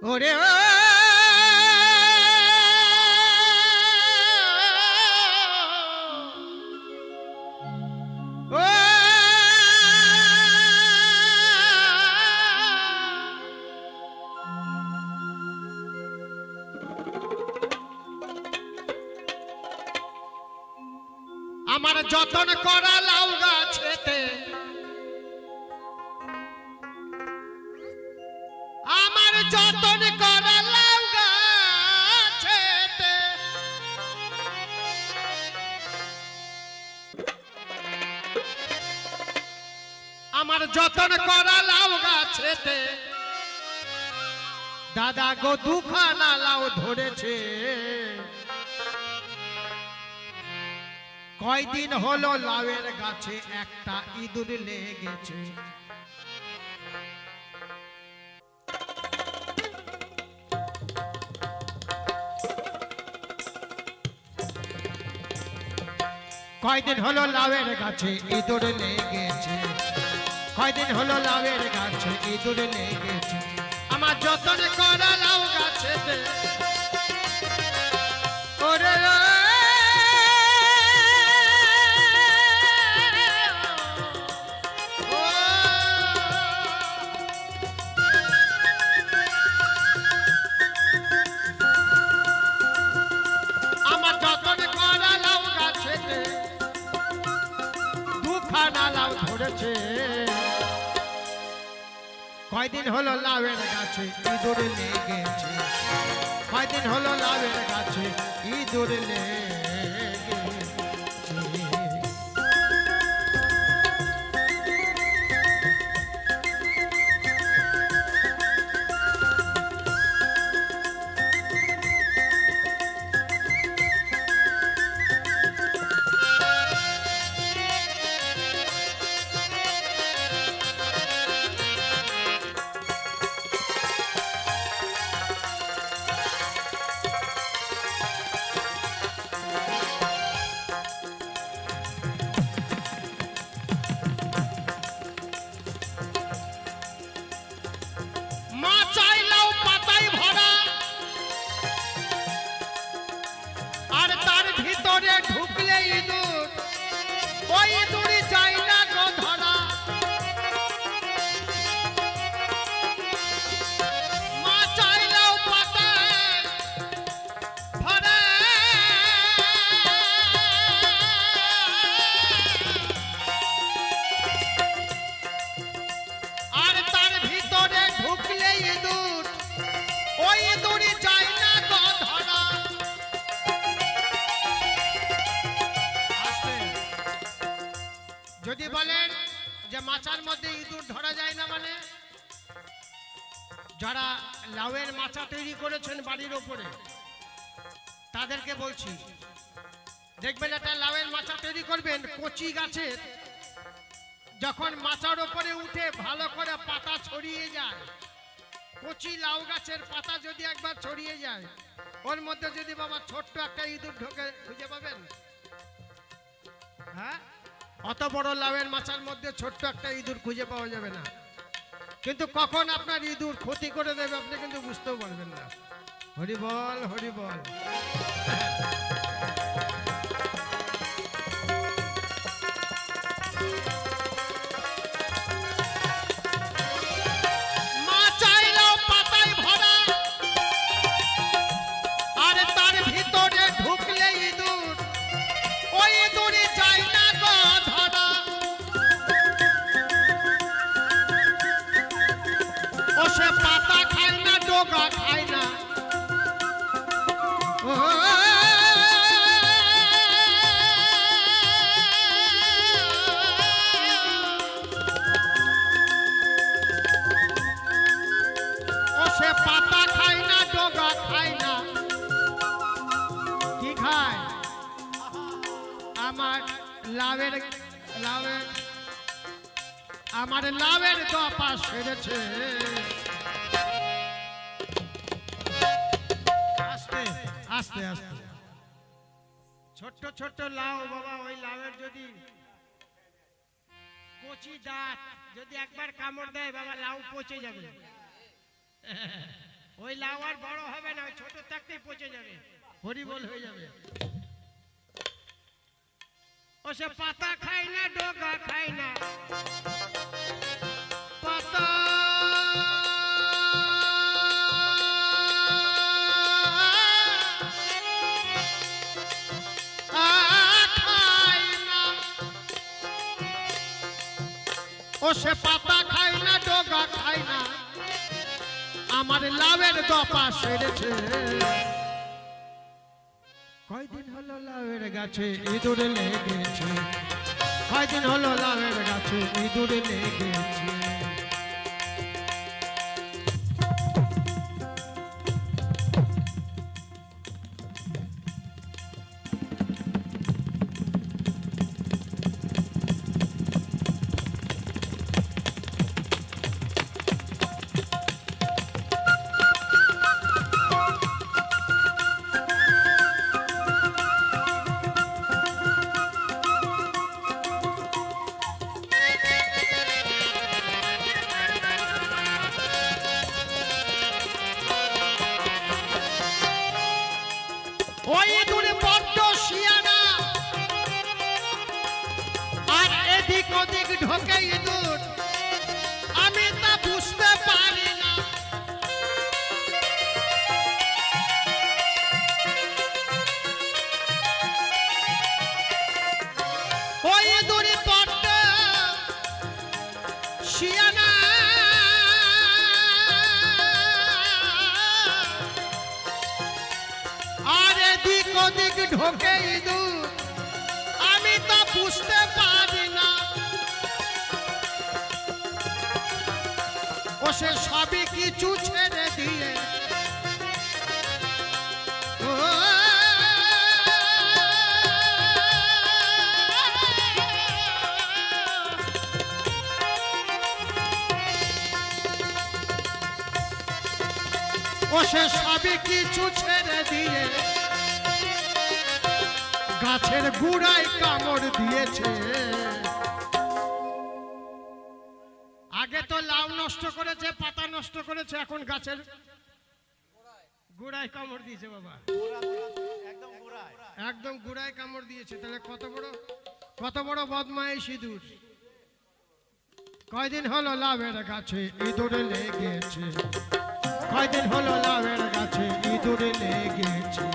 ওরে আমার যতন করা লাউ গাছেতে আমার যতন করা লাউ গাছেতে আমার যতন করা লাউ গাছেতে দাদা গো দুখানা লাউ ধরেছে কয়দিন হলো লাউয়ের গাছে একটা ইঁদুর লেগেছে কয়দিন হলো লাউয়ের গাছে ইঁদুর লেগেছে কয়দিন হলো লাউয়ের গাছে ইঁদুর লেগেছে আমার যতন করা লাউ গাছেতে ওরে লাউ ধরেছে কয়দিন হলো লাউয়ের গাছে ইঁদুর লেগেছে কয়দিন হলো লাউয়ের গাছে ইঁদুর লেগেছে ঢুকলে ইঁদুর ওই ইঁদুরই যায় না গো ধরা মা চাইলেও পাতায় ভরা আর তার ভিতরে ঢুকলে ইঁদুর ওই ইঁদুরই যায় না গো ধরা যদি বলেন যে মাচার মধ্যে ইঁদুর ধরা যায় না মানে যারা লাউয়ের মাচা তৈরি করেছেন বাড়ির ওপরে তাদেরকে বলছি দেখবেন একটা লাউয়ের মাচা তৈরি করবেন কচি গাছের যখন মাচার ওপরে উঠে ভালো করে পাতা ছড়িয়ে যায় কচি লাউ গাছের পাতা যদি একবার ছড়িয়ে যায় ওর মধ্যে যদি বাবা ছোট্ট একটা ইঁদুর ঢোকে খুঁজে পাবেন হ্যাঁ অত বড় লাউয়ের মাচার মধ্যে ছোট্ট একটা ইঁদুর খুঁজে পাওয়া যাবে না কিন্তু কখন আপনার ইঁদুর ক্ষতি করে দেবে আপনি কিন্তু বুঝতেও পারবেন না হরি বল হরি বল মা চাইলেও পাতায় ভরা আর তার ভিতরে ঢুকলে ইঁদুর ওই ইঁদুরই যায় না গো ধরা ও সে পাতা খায় না ডোগা খায় না ও সে পাতা খায় না ডোগা খায় না কি খায় আমার লাউয়ের আমার লাউয়ের দপা সেরেছে আস্তে আস্তে আস্তে ছোট্ট ছোট্ট লাউ বাবা ওই লাউয়ের যদি কচি দাঁত যদি একবার কামড় দেয় বাবা লাউ পচে যাবে ওই লাউ আর বড় হবে না, ছোট থাকতেই পচে যাবে, হরিবোল হয়ে যাবে। ও সে পাতা খায় না, ডগা খায় না, পাতা খায় না, ও সে পাতা খায় না, ডগা খায় না, আমার লাউয়ের দপা সেরেছে। কয়দিন হলো লাউয়ের গাছে ইঁদুর লেগেছে, কয়দিন হলো লাউয়ের গাছে ইঁদুর লেগেছে। ওই দূরে বড্ড শিয়ানা, আর এদিক ওদিক ঢোকে ইঁদুর, আমি তা বুঝতে পারি না। ওই দূরে বড্ড শিয়ানা, আর এদিক ওদিক ঢোকে ইঁদুর, আমি তা বুঝতে পারি না। ও সে সবই কিছু ছেড়ে দিয়ে ও সে সবই কিছু ছেড়ে দিয়ে গাছের গুড়ায় কামড় দিয়েছে। আগে তো লাউ নষ্ট করেছে, পাতা নষ্ট করেছে, এখন গাছের গুড়ায় কামড় দিয়েছে। বাবা একদম গুড়ায় কামড় দিয়েছে। তাহলে কত বড় বদমাইশ ইঁদুর। কয়দিন হলো লাউয়ের গাছে ইঁদুর লেগেছে, কয়দিন হলো লাউয়ের গাছে ইঁদুর লেগেছে।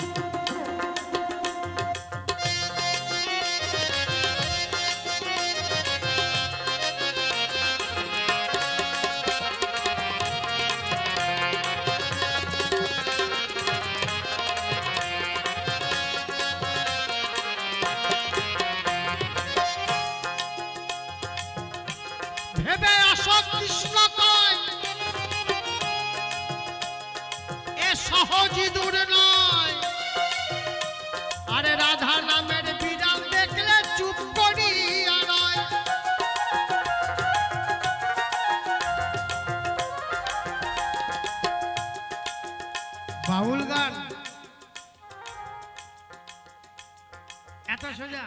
ভেবে আসো কৃষ্ণ কয় এ সহজ ইঁদুর নয়, আরে রাধা নামের বিড়াল দেখলে চুপ করিয়া নয়। বাউল গান এত সোজা।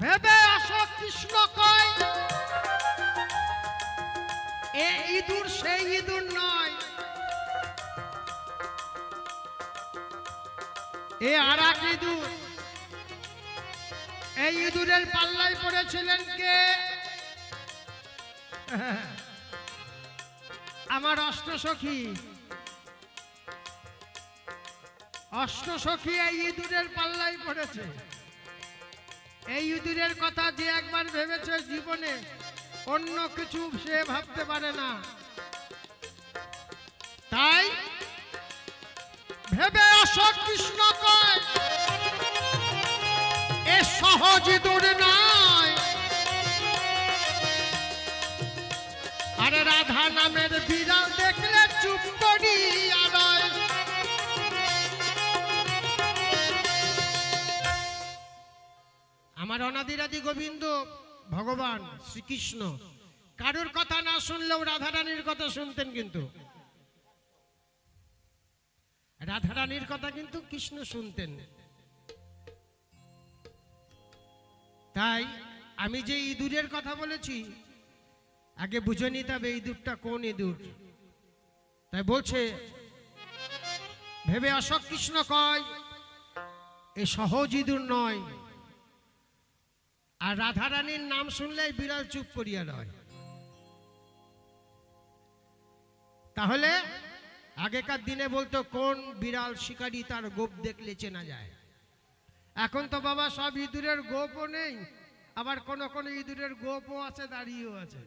ভেবে আসো কৃষ্ণ কয় এ ইঁদুর সেই ইঁদুর নয়, এ আর এক ইঁদুর। এই ইঁদুরের পাল্লায় পড়েছিলেন কে? আমার অষ্টসখী। অষ্টসখী এই ইঁদুরের পাল্লায় পড়েছে। এই ইঁদুরের কথা যে একবার ভেবেছে জীবনে অন্য কিছু সে ভাবতে পারে না। তাই ভেবে আসো কৃষ্ণ কয় এ সহজ ইঁদুর নয়, আরে রাধা নামের বিড়াল দেখলে চুপ করিয়া নয়। আমার অনাদিরাদি গোবিন্দ ভগবান শ্রীকৃষ্ণ কারোর কথা না শুনলেও রাধারানীর কথা শুনতেন, কিন্তু রাধারানীর কথা কিন্তু কৃষ্ণ শুনতেন। তাই আমি যে ইঁদুরের কথা বলেছি আগে বুঝে নিতে হবে ইঁদুরটা কোন ইঁদুর। তাই বলছে ভেবে অশোক কৃষ্ণ কয় এ সহজ ইঁদুর নয়। আর রাধারানীর নাম শুনলেই বিড়াল চুপ করিয়া রয়। তাহলে আগেকার দিনে বলতো কোন বিড়াল শিকারী তার গোপ দেখলে চেনা যায়। এখন তো বাবা সব ইঁদুরের গোপও নেই, আবার কোন কোন ইঁদুরের গোপও আছে, দাঁড়িয়েও আছে।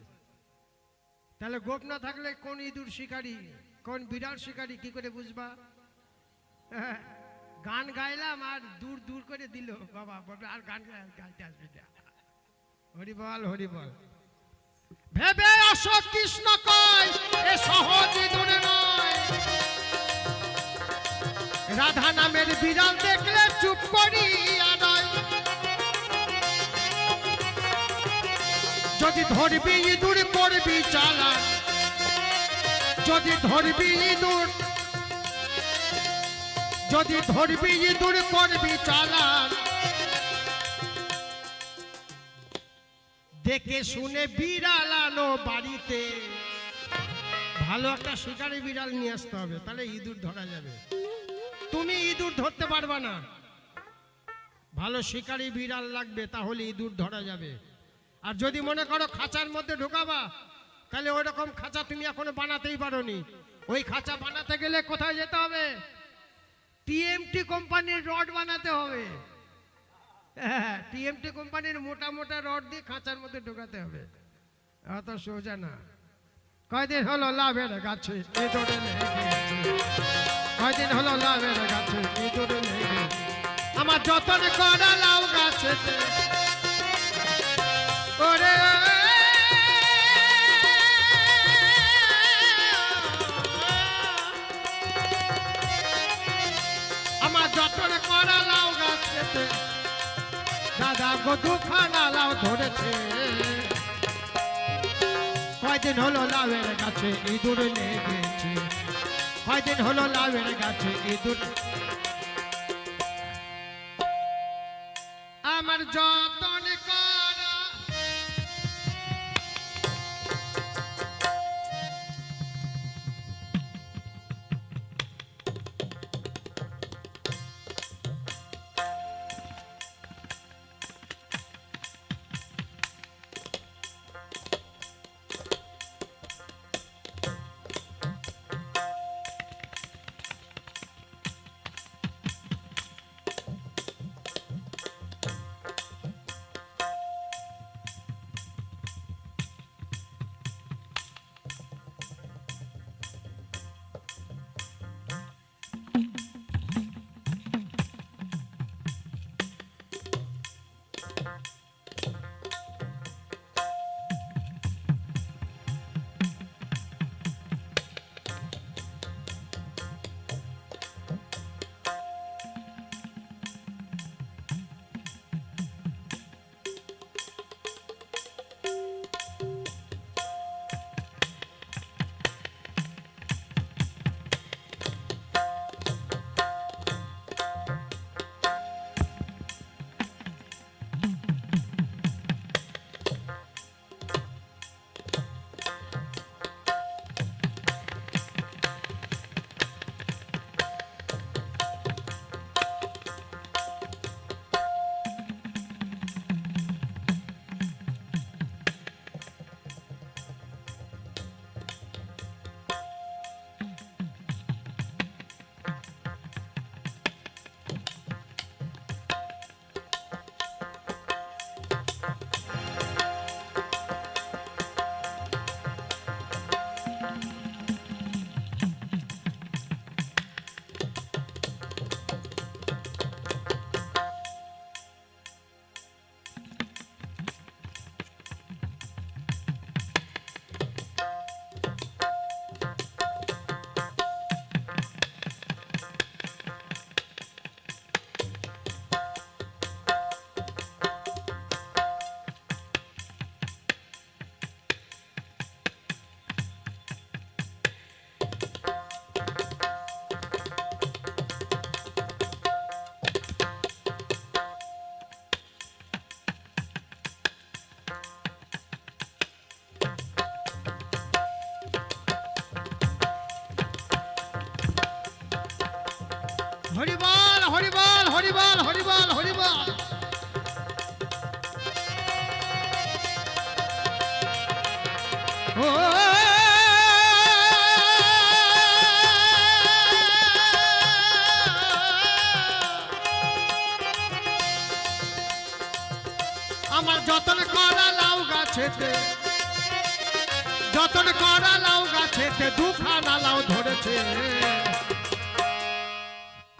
তাহলে গোপ না থাকলে কোন ইঁদুর শিকারী কোন বিড়াল শিকারী কি করে বুঝবা? গান গাইলাম আর দূর দূর করে দিল বাবা, আর গান গাইতে আসবে না। হরি বল হরি বল। ভেবে অশোক কৃষ্ণ কয় এ সহজ ইঁদুর নয়। রাধা নামের বিড়াল দেখলে চুপ করিয়া নয়। যদি ধরবি ইঁদুর করবি চালান, যদি ধরবি ইঁদুর, যদি ধরবি ইঁদুর করবি চালান। দেখে শুনে বিড়াল আনো বাড়িতে। ভালো একটা শিকারি বিড়াল নিয়ে আসতে হবে, তাহলে ইঁদুর ধরা যাবে। তুমি ইঁদুর ধরতে পারবা না, ভালো শিকারি বিড়াল লাগবে, তাহলে ইঁদুর ধরা যাবে। আর যদি মনে করো খাঁচার মধ্যে ঢোকাবা, তাহলে ওই রকম খাঁচা তুমি এখনো বানাতেই পারোনি। ওই খাঁচা বানাতে গেলে কোথায় যেতে হবে? টিএমটি কোম্পানির রড বানাতে হবে। টিএমটি কোম্পানির মোটা মোটা রড দিয়ে খাঁচার মধ্যে ঢোকাতে হবে, অত সোজা না। কয়দিন হলো লাভের গাছে ইঁদুর লেগেছে, কয়দিন হলো লাভের গাছে ইঁদুর লেগেছে। আমার যতন করা লাউ গাছেতে ওরে, আমার যতন করা লাউ গাছেতে দাদা গো দুখানা লাউ ধরেছে। কয়দিন হলো লাউয়ের গাছে ইঁদুর লেগেছে, কয়দিন হলো লাউয়ের গাছে ইঁদুর। আমার যতন করা হরিবল হরিবল হরিবল হরিবল হরিবল। ও আমার যতন করা লাউ গাছেতে, যতন করা লাউ গাছেতে দুখানা লাউ ধরেছে।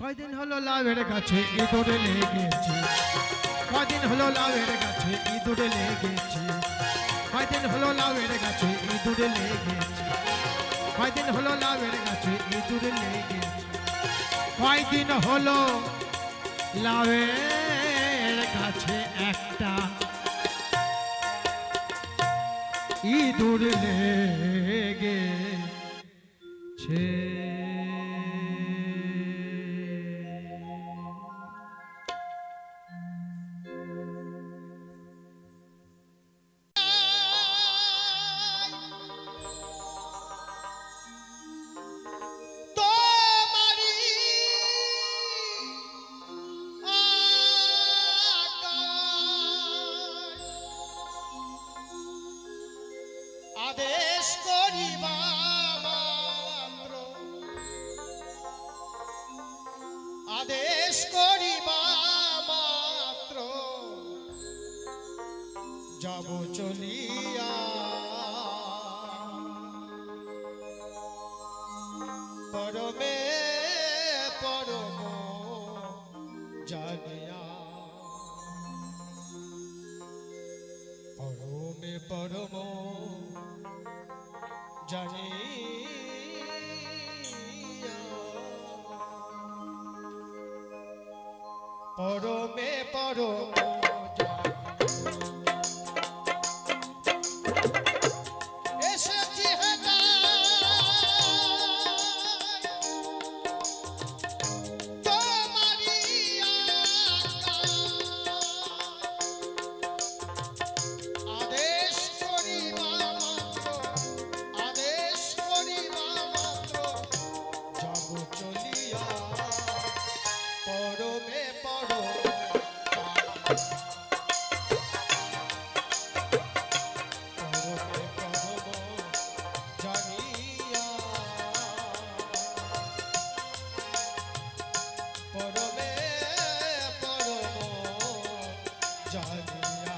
কয়দিন হলো লাউয়ের গাছে ইঁদুরে লেগেছে, কয়দিন হলো লাউয়ের গাছে ইঁদুরে লেগেছে, কয়দিন হলো লাউয়ের গাছে ইঁদুরে লেগেছে, কয়দিন হলো লাউয়ের গাছে ইঁদুরে লেগেছে, কয়দিন হলো লাউয়ের গাছে একটা ইঁদুর লেগেছে। আদেশ করিবা মাত্র, আদেশ করিবা মাত্র যাব চলিয়া, পরমে পরম জানিয়া, পরমে পরম জানিয়া, পরমে পরম এসেছি তোমারি আদেশ করিবা মাত্র, আদেশ করিবা মাত্র যাব চলিয়া, পরমে পরম পরমে পরম জানিয়া, পরমে পরম জানিয়া।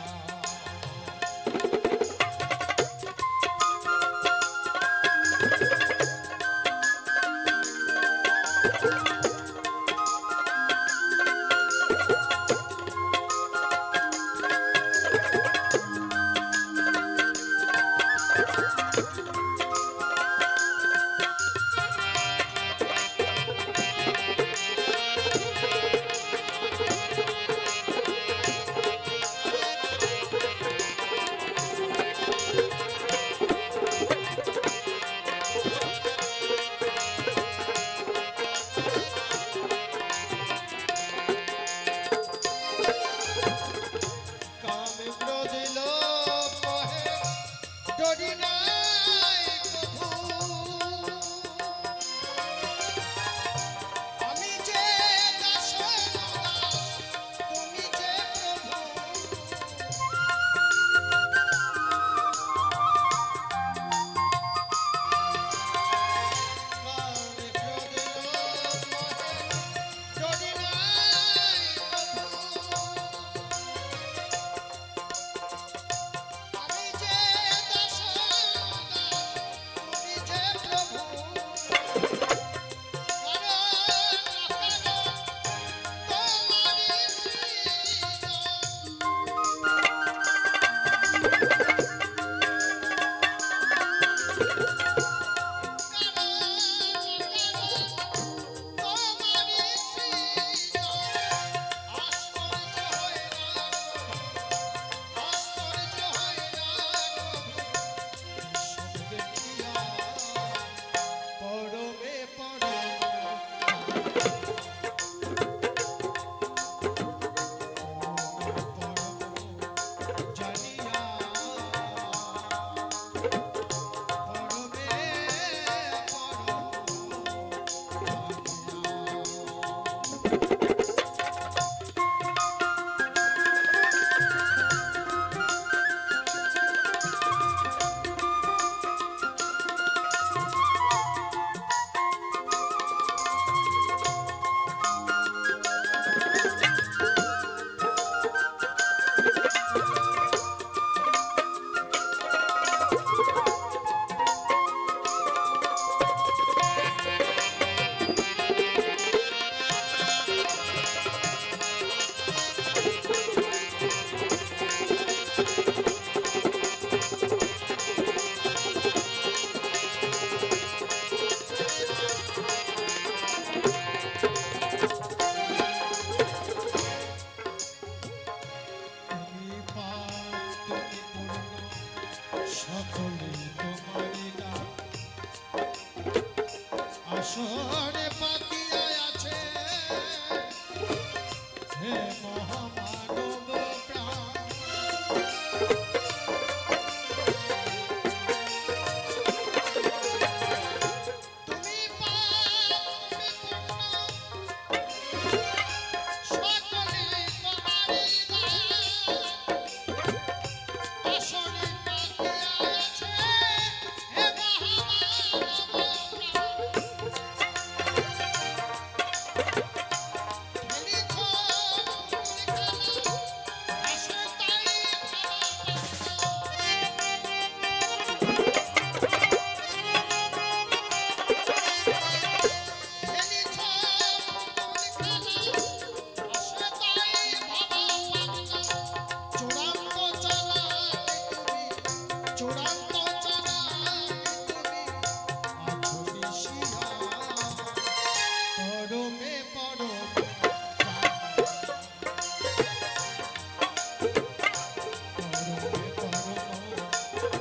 তুমি পাপ তুমি পূর্ণ সকলে তোমারই নাম আসরে পাতিয়া আছে হে মহামানব প্রাণ তুমি পাপ তুমি পূর্ণ সকলে তোমারই নাম আসরে পাতিয়া আছে হে মহামানব চূড়ান্ত চালাকি তুমি আছো মিশিয়া পরমে পরম পরমে পরম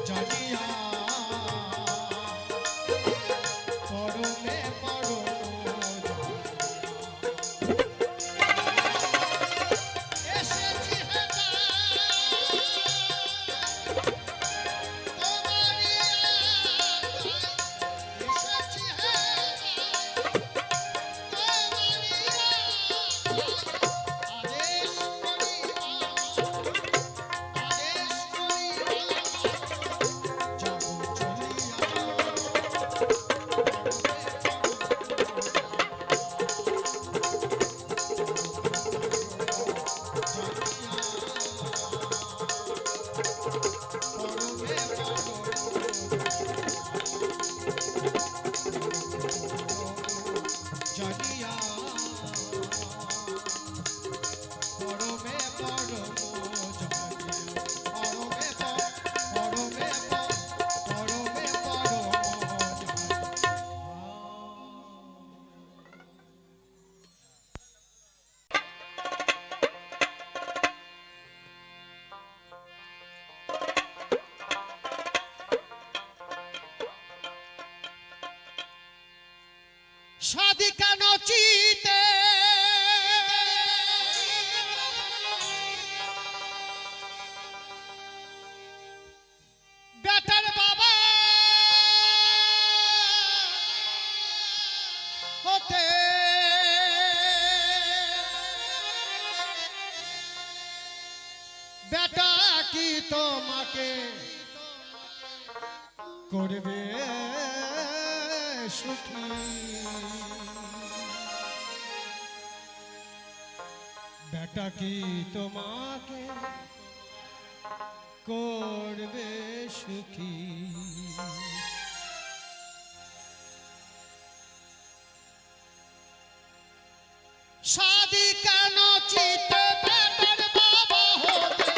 জানিয়া পরমে পরম এসেছি হে তোমারি এসেছি হে আদেশ করিবা আদেশ করিবা যাব চলিয়া পরমে পরম পরমে পরমে পরমে সাদিকা নচিতে বেটার বাবা হতে বেটা কি তোমাকে করবে সুখী বেটা কি তোমাকে করবে সুখী সাদিকা নচিতে বেটার বাবা হতে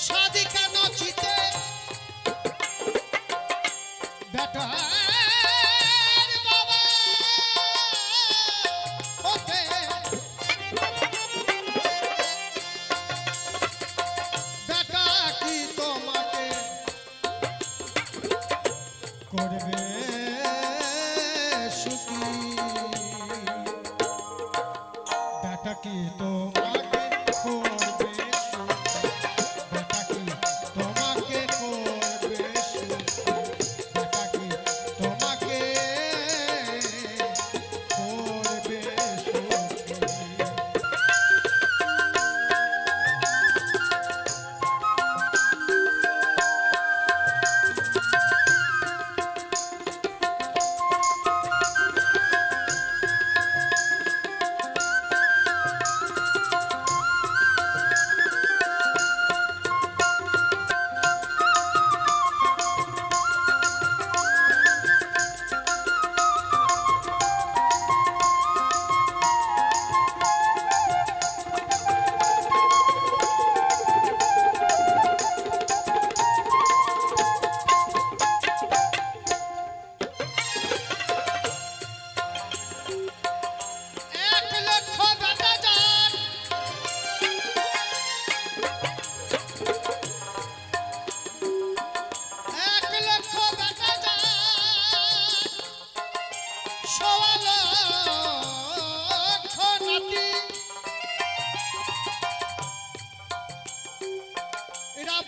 সাদিকা নচিতে বেটার বাবা হতে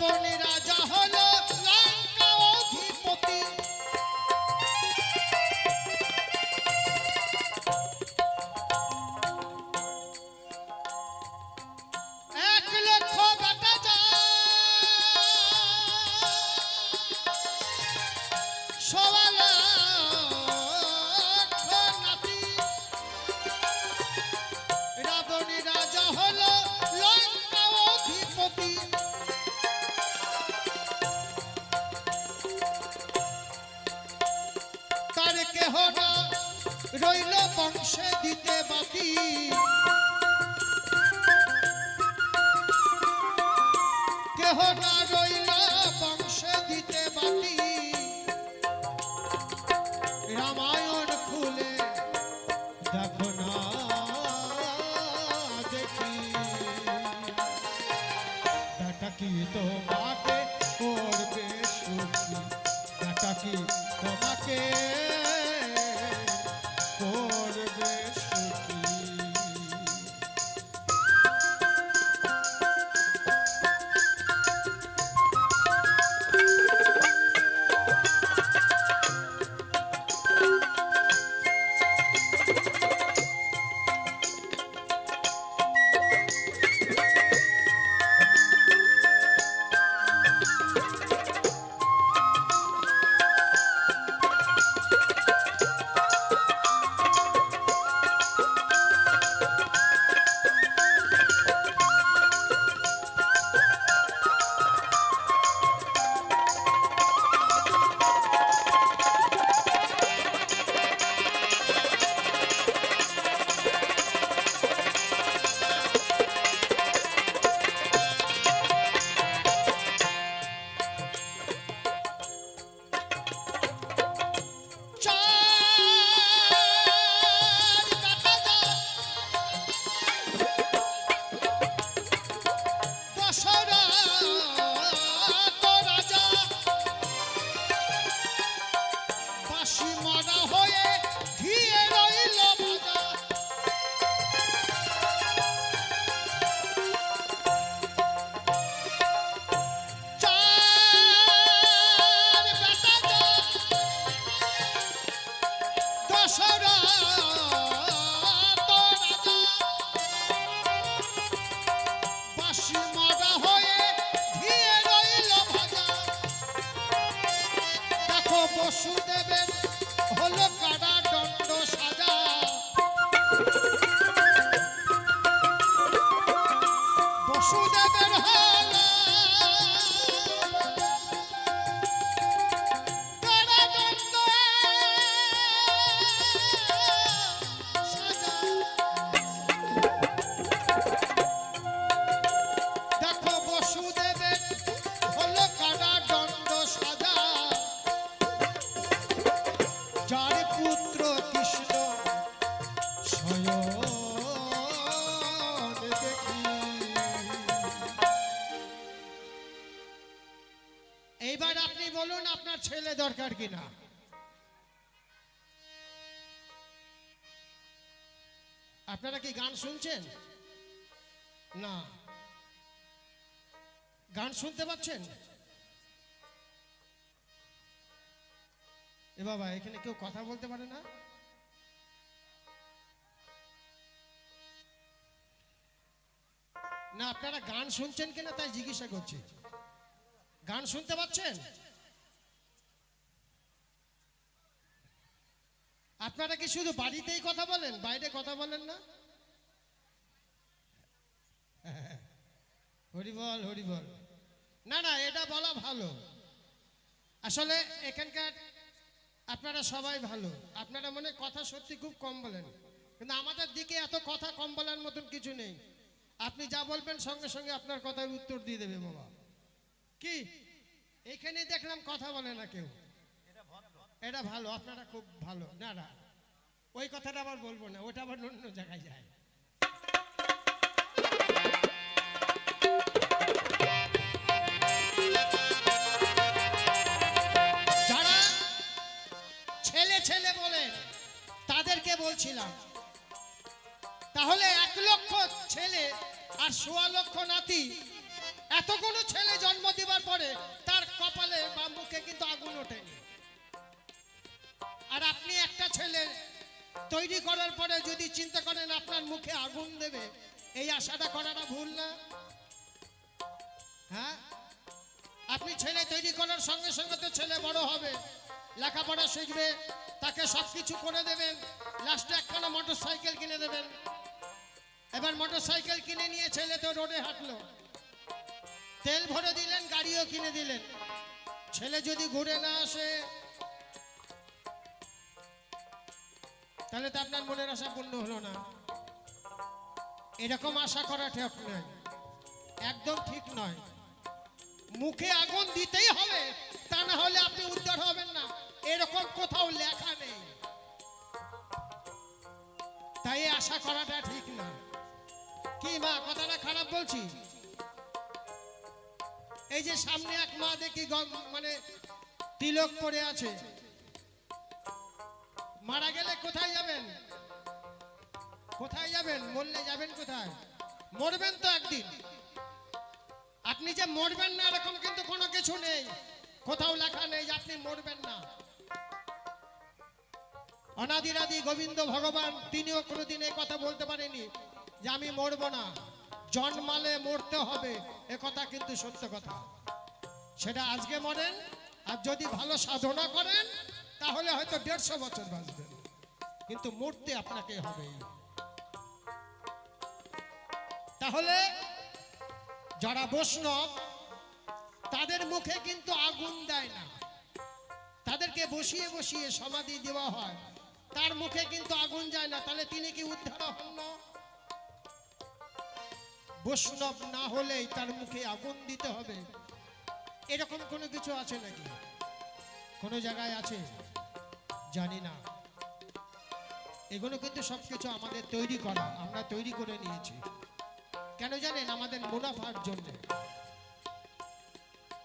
রাবণী রাজা হলো লঙ্কা অধিপতি। এক লক্ষ বেটা যায়, সওয়া লক্ষ নাতি। রাবণী রাজা হলো লঙ্কা অধিপতি। তার কেহ না রইল বংশে দিতে বাতি। কেহ না রইল বংশে দিতে বাতি। রামায়ণ খুলে দেখো না দেখি, বেটা কি তোমাকে করবে সুখী, বেটা কি তোমাকে করবে সুখী। বসুদেবের হলো কারা দণ্ড সাজা। বসুদেবের হলো কারাদণ্ড সাজা। দেখো বসুদেবের হলো কারাদণ্ড সাজা। যার পুত্র কৃষ্ণ শয়ন দেখি। এইবার আপনি বলুন আপনার ছেলে দরকার কিনা? আপনারা কি গান শুনছেন? না, গান শুনতে পাচ্ছেন? এ বাবা, এখানে কেউ কথা বলতে পারে না? না, আপনারা গান শুনছেন কিনা তাই জিজ্ঞাসা করছি। গান শুনতে পাচ্ছেন? আপনারা কি শুধু বাড়িতেই কথা বলেন, বাইরে কথা বলেন না? হরিবল হরিবল। না না, এটা বলা ভালো। আসলে এখানকার আপনারা সবাই ভালো। আপনারা মনে কথা সত্যি খুব কম বলেন, কিন্তু আমাদের দিকে এত কথা কম বলার মতন কিছু নেই। আপনি যা বলবেন সঙ্গে সঙ্গে আপনার কথার উত্তর দিয়ে দেবে বাবা। কি এখানে দেখলাম কথা বলে না কেউ, এটা ভালো। আপনারা খুব ভালো। না না, ওই কথাটা আবার বলবো না, ওটা আবার অন্য জায়গায় যায়। যারা ছেলে ছেলে বলেন তাদেরকে বলছিলাম, তাহলে 1 লক্ষ ছেলে আর 1.25 লক্ষ নাতি এতগুলো ছেলে জন্ম দেওয়ার পরে তার কপালে বা মুখে কিন্তু আগুন ওঠেনি। আর আপনি একটা ছেলে তৈরি করার পরে যদি চিন্তা করেন আপনার মুখে আগুন দেবে, এই আশাটা করাটা ভুল না? হ্যাঁ, আপনি ছেলে তৈরি করার সঙ্গে সঙ্গে তো ছেলে বড় হবে, লেখাপড়া শিখবে, তাকে সবকিছু করে দেবেন, লাস্টে একখানা মোটর সাইকেল কিনে দেবেন। এবার মোটর সাইকেল কিনে নিয়ে ছেলে তো রোডে হাঁটলো, তেল ভরে দিলেন, গাড়িও কিনে দিলেন, ছেলে যদি ঘুরে না আসে তাহলে তো আপনার মনের আশা পূর্ণ হলো না। এরকম আশা করা ঠিক নয়, একদম ঠিক নয়। মুখে আগুন দিতেই হবে, তা না হলে আপনি উদ্ধার হবেন না, এরকম কোথাও লেখা নেই। তাই আশা করাটা ঠিক না। কি মা, কথাটা খারাপ বলছি? এই যে সামনে এক মা দেখি মানে তিলক পরে আছে, মারা গেলে কোথায় যাবেন? কোথায় যাবেন? মরলে যাবেন কোথায়? মরবেন তো একদিন। আপনি যে মরবেন না এরকম কিন্তু কোনো কিছু নেই, কোথাও লেখা নেই যে আপনি মরবেন না। অনাদিরাদি গোবিন্দ ভগবান তিনিও কোনোদিন এই কথা বলতে পারেনি যে আমি মরব না, জন্মালে মরতে হবে, এ কথা কিন্তু সত্য কথা। সেটা আজকে মরেন, আর যদি ভালো সাধনা করেন তাহলে হয়তো 150 বছর বাঁচবেন, কিন্তু মরতে আপনাকে হবেই। তাহলে যারা বৈষ্ণব তাদের মুখে কিন্তু আগুন দেয় না, তাদেরকে বসিয়ে বসিয়ে সমাধি দেওয়া হয়, তার মুখে কিন্তু আগুন যায় না। তাহলে তিনি কি উদ্ধার হন না? বৈষ্ণব না হলেই তার মুখে আগুন দিতে হবে, এরকম কোনো কিছু আছে নাকি? কোন জায়গায় আছে? জানি না। এগুলো কিন্তু সবকিছু আমাদের তৈরি করা, আমরা তৈরি করে নিয়েছি। কেন জানেন? আমাদের মুনাফার জন্য।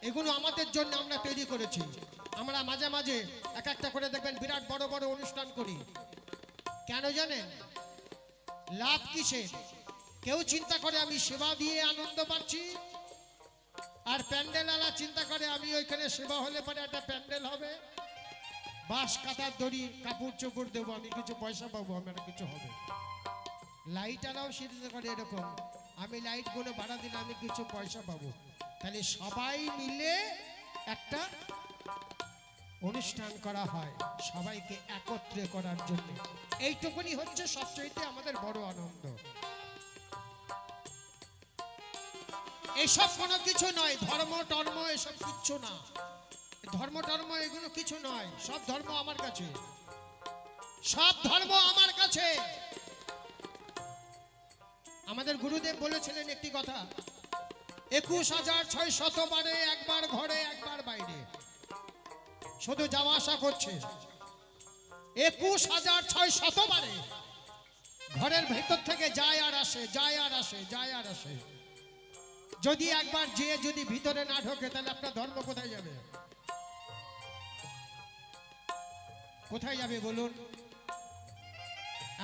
এগুলো আমাদের জন্য আমরা তৈরি করেছি। আমরা মাঝে মাঝে এক একটা করে দেখবেন বিরাট বড় বড় অনুষ্ঠান করি। কেন জানেন? লাভ কিসের? কেউ চিন্তা করে আমি সেবা দিয়ে আনন্দ পাচ্ছি, আর প্যান্ডেলওয়ালা চিন্তা করে আমি ওইখানে সেবা হলে পরে একটা প্যান্ডেল হবে, বাঁশ কাটার দড়ি কাপড় চোপড় দেবো, আমি কিছু পয়সা পাবো, আমার কিছু হবে। লাইটওয়ালাও চিন্তা করে এরকম, আমি লাইটগুলো ভাড়া দিলে আমি কিছু পয়সা পাবো। তাহলে সবাই মিলে একটা অনুষ্ঠান করা হয় সবাইকে একত্রে করার জন্য। এইটুকুনি হচ্ছে সবচেয়ে আমাদের বড় আনন্দ। এসব কোনো কিছু নয়, ধর্ম টর্ম এসব কিচ্ছু না। ধর্ম টর্ম এগুলো কিছু নয়, সব ধর্ম আমার কাছে, সব ধর্ম আমার কাছে। আমাদের গুরুদেব বলেছিলেন একটি কথা, 21,600 বারে একবার ঘরে একবার বাইরে, শুধু যাওয়া আসা করছে। 21,600 বারে ঘরের ভেতর থেকে যায় আর আসে, যায় আর আসে, যায় আর আসে। যদি একবার যে যদি ভিতরে না ঢোকে তাহলে আপনার ধর্ম কোথায় যাবে? কোথায় যাবে বলুন?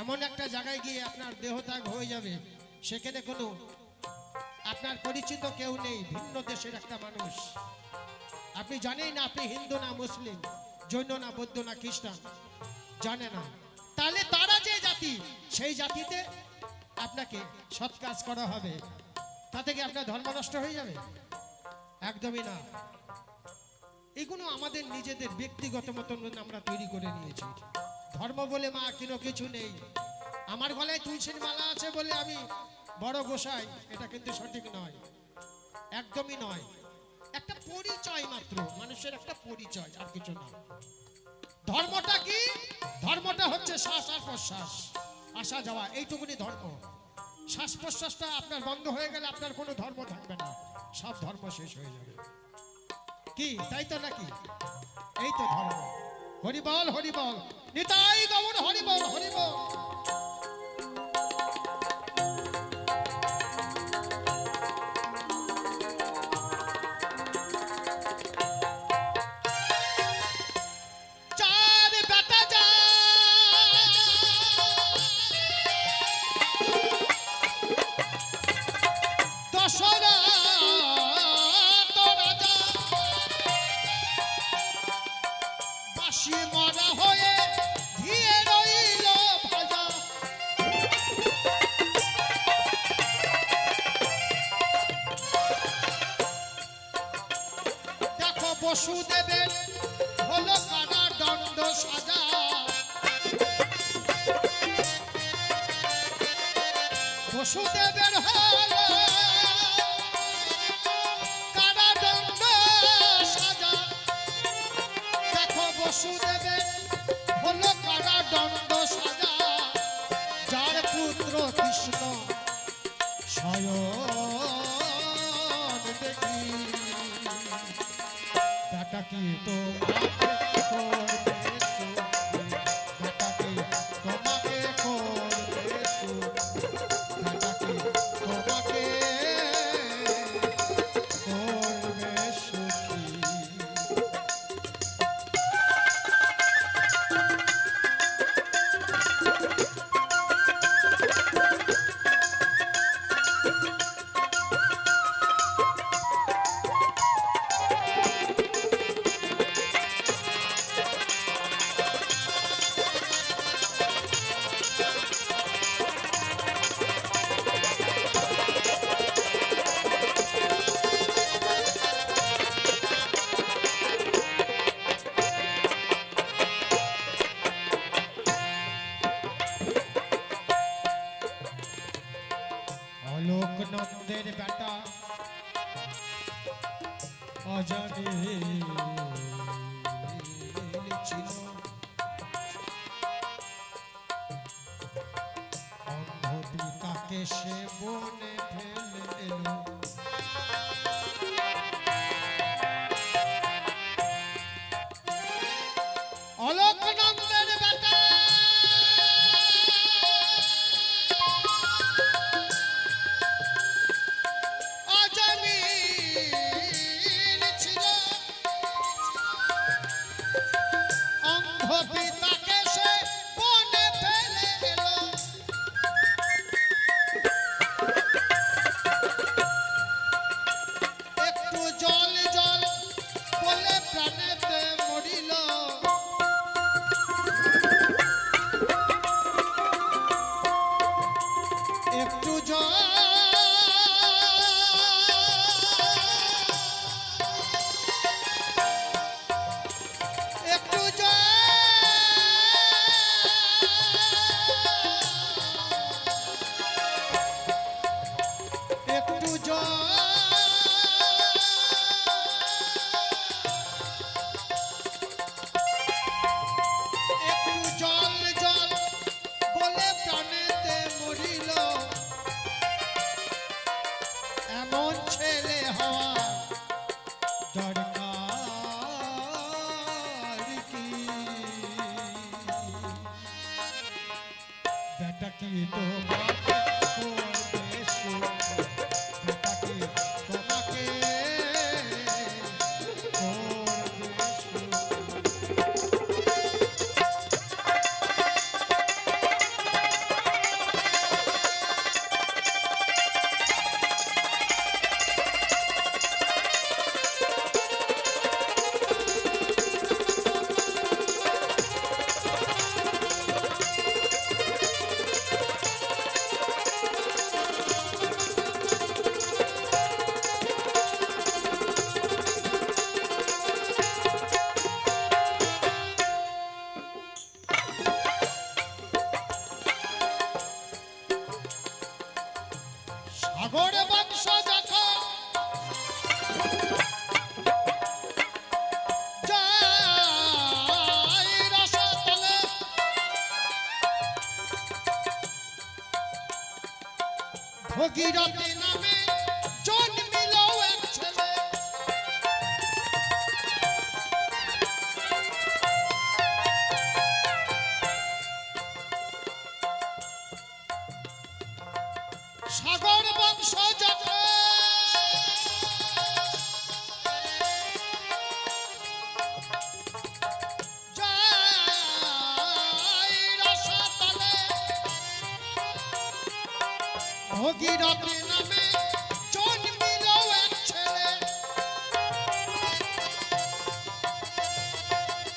এমন একটা জায়গায় গিয়ে আপনার দেহত্যাগ হয়ে যাবে, সেখানে কোনো আপনার পরিচিত কেউ নেই, ভিন্ন দেশের একটা মানুষ, আপনি জানেন না আপনি হিন্দু না মুসলিম, জৈন না বৌদ্ধ না খ্রিস্টান, জানে না। তাহলে তারা যে জাতি, সেই জাতিতে আপনাকে সৎ কাজ করা হবে, তাতে কি আপনার ধর্ম নষ্ট হয়ে যাবে? একদমই না। এগুলো আমাদের নিজেদের ব্যক্তিগত মতন আমরা তৈরি করে নিয়েছি। ধর্ম বলে মা কোনো কিছু নেই। আমার গলায় তুলসীর মালা আছে বলে আমি বড় গোসাই, এটা কিন্তু সঠিক নয়, একদমই নয়। একটা পরিচয় মাত্র, মানুষের একটা পরিচয়, আর কিছু না। ধর্মটা কি? ধর্মটা হচ্ছে শ্বাস আর প্রশ্বাস, আসা যাওয়া, এইটুকুনি ধর্ম। শ্বাস প্রশ্বাসটা আপনার বন্ধ হয়ে গেলে আপনার কোনো ধর্ম থাকবে না, সব ধর্ম শেষ হয়ে যাবে। কি তাই তো নাকি? এই তো ধর্ম। হরিবল হরিবল, নিতাই গৌর হরিবল হরিবল। চার বেটা যা দশরা বসুদেবের হলো কারা দণ্ড সাজা, বসুদেবের হলো কারা দণ্ড সাজা। দেখো বসুদেবের হলো কারা দণ্ড সাজা, যার পুত্র কৃষ্ণ শয়ন দেখি বেটা কি তোমাকে করবে সুখী, বেটা কি তোমাকে করবে সুখী, বেটা কি তোমাকে করবে সুখী। অলোক নন্দের বেটা অজামিল ছিল, অন্ধ পিতাকে সে বনে ফেলে এলো। অলোক নন্দের বেটা অজামিল ছিল, অন্ধ পিতাকে সে বনে ফেলে এলো। একটু জল জল বলে প্রাণেতে মরিল, একটু জল একটু জল একটু জল একটু জল জল বলে প্রাণেতে মরিল। এমন ছেলে হওয়া দরকার কি, বেটা কি তোমাকে করবে সুখী, বেটা কি তোমাকে করবে সুখী। সাগর বংশ যখন যায় রসতলে, ভগীরথী নামে জন্মিল এক ছেলে। সাগর বংশ যখন যায় রসতলে, ভগীরথী নামে জন্মিল এক ছেলে।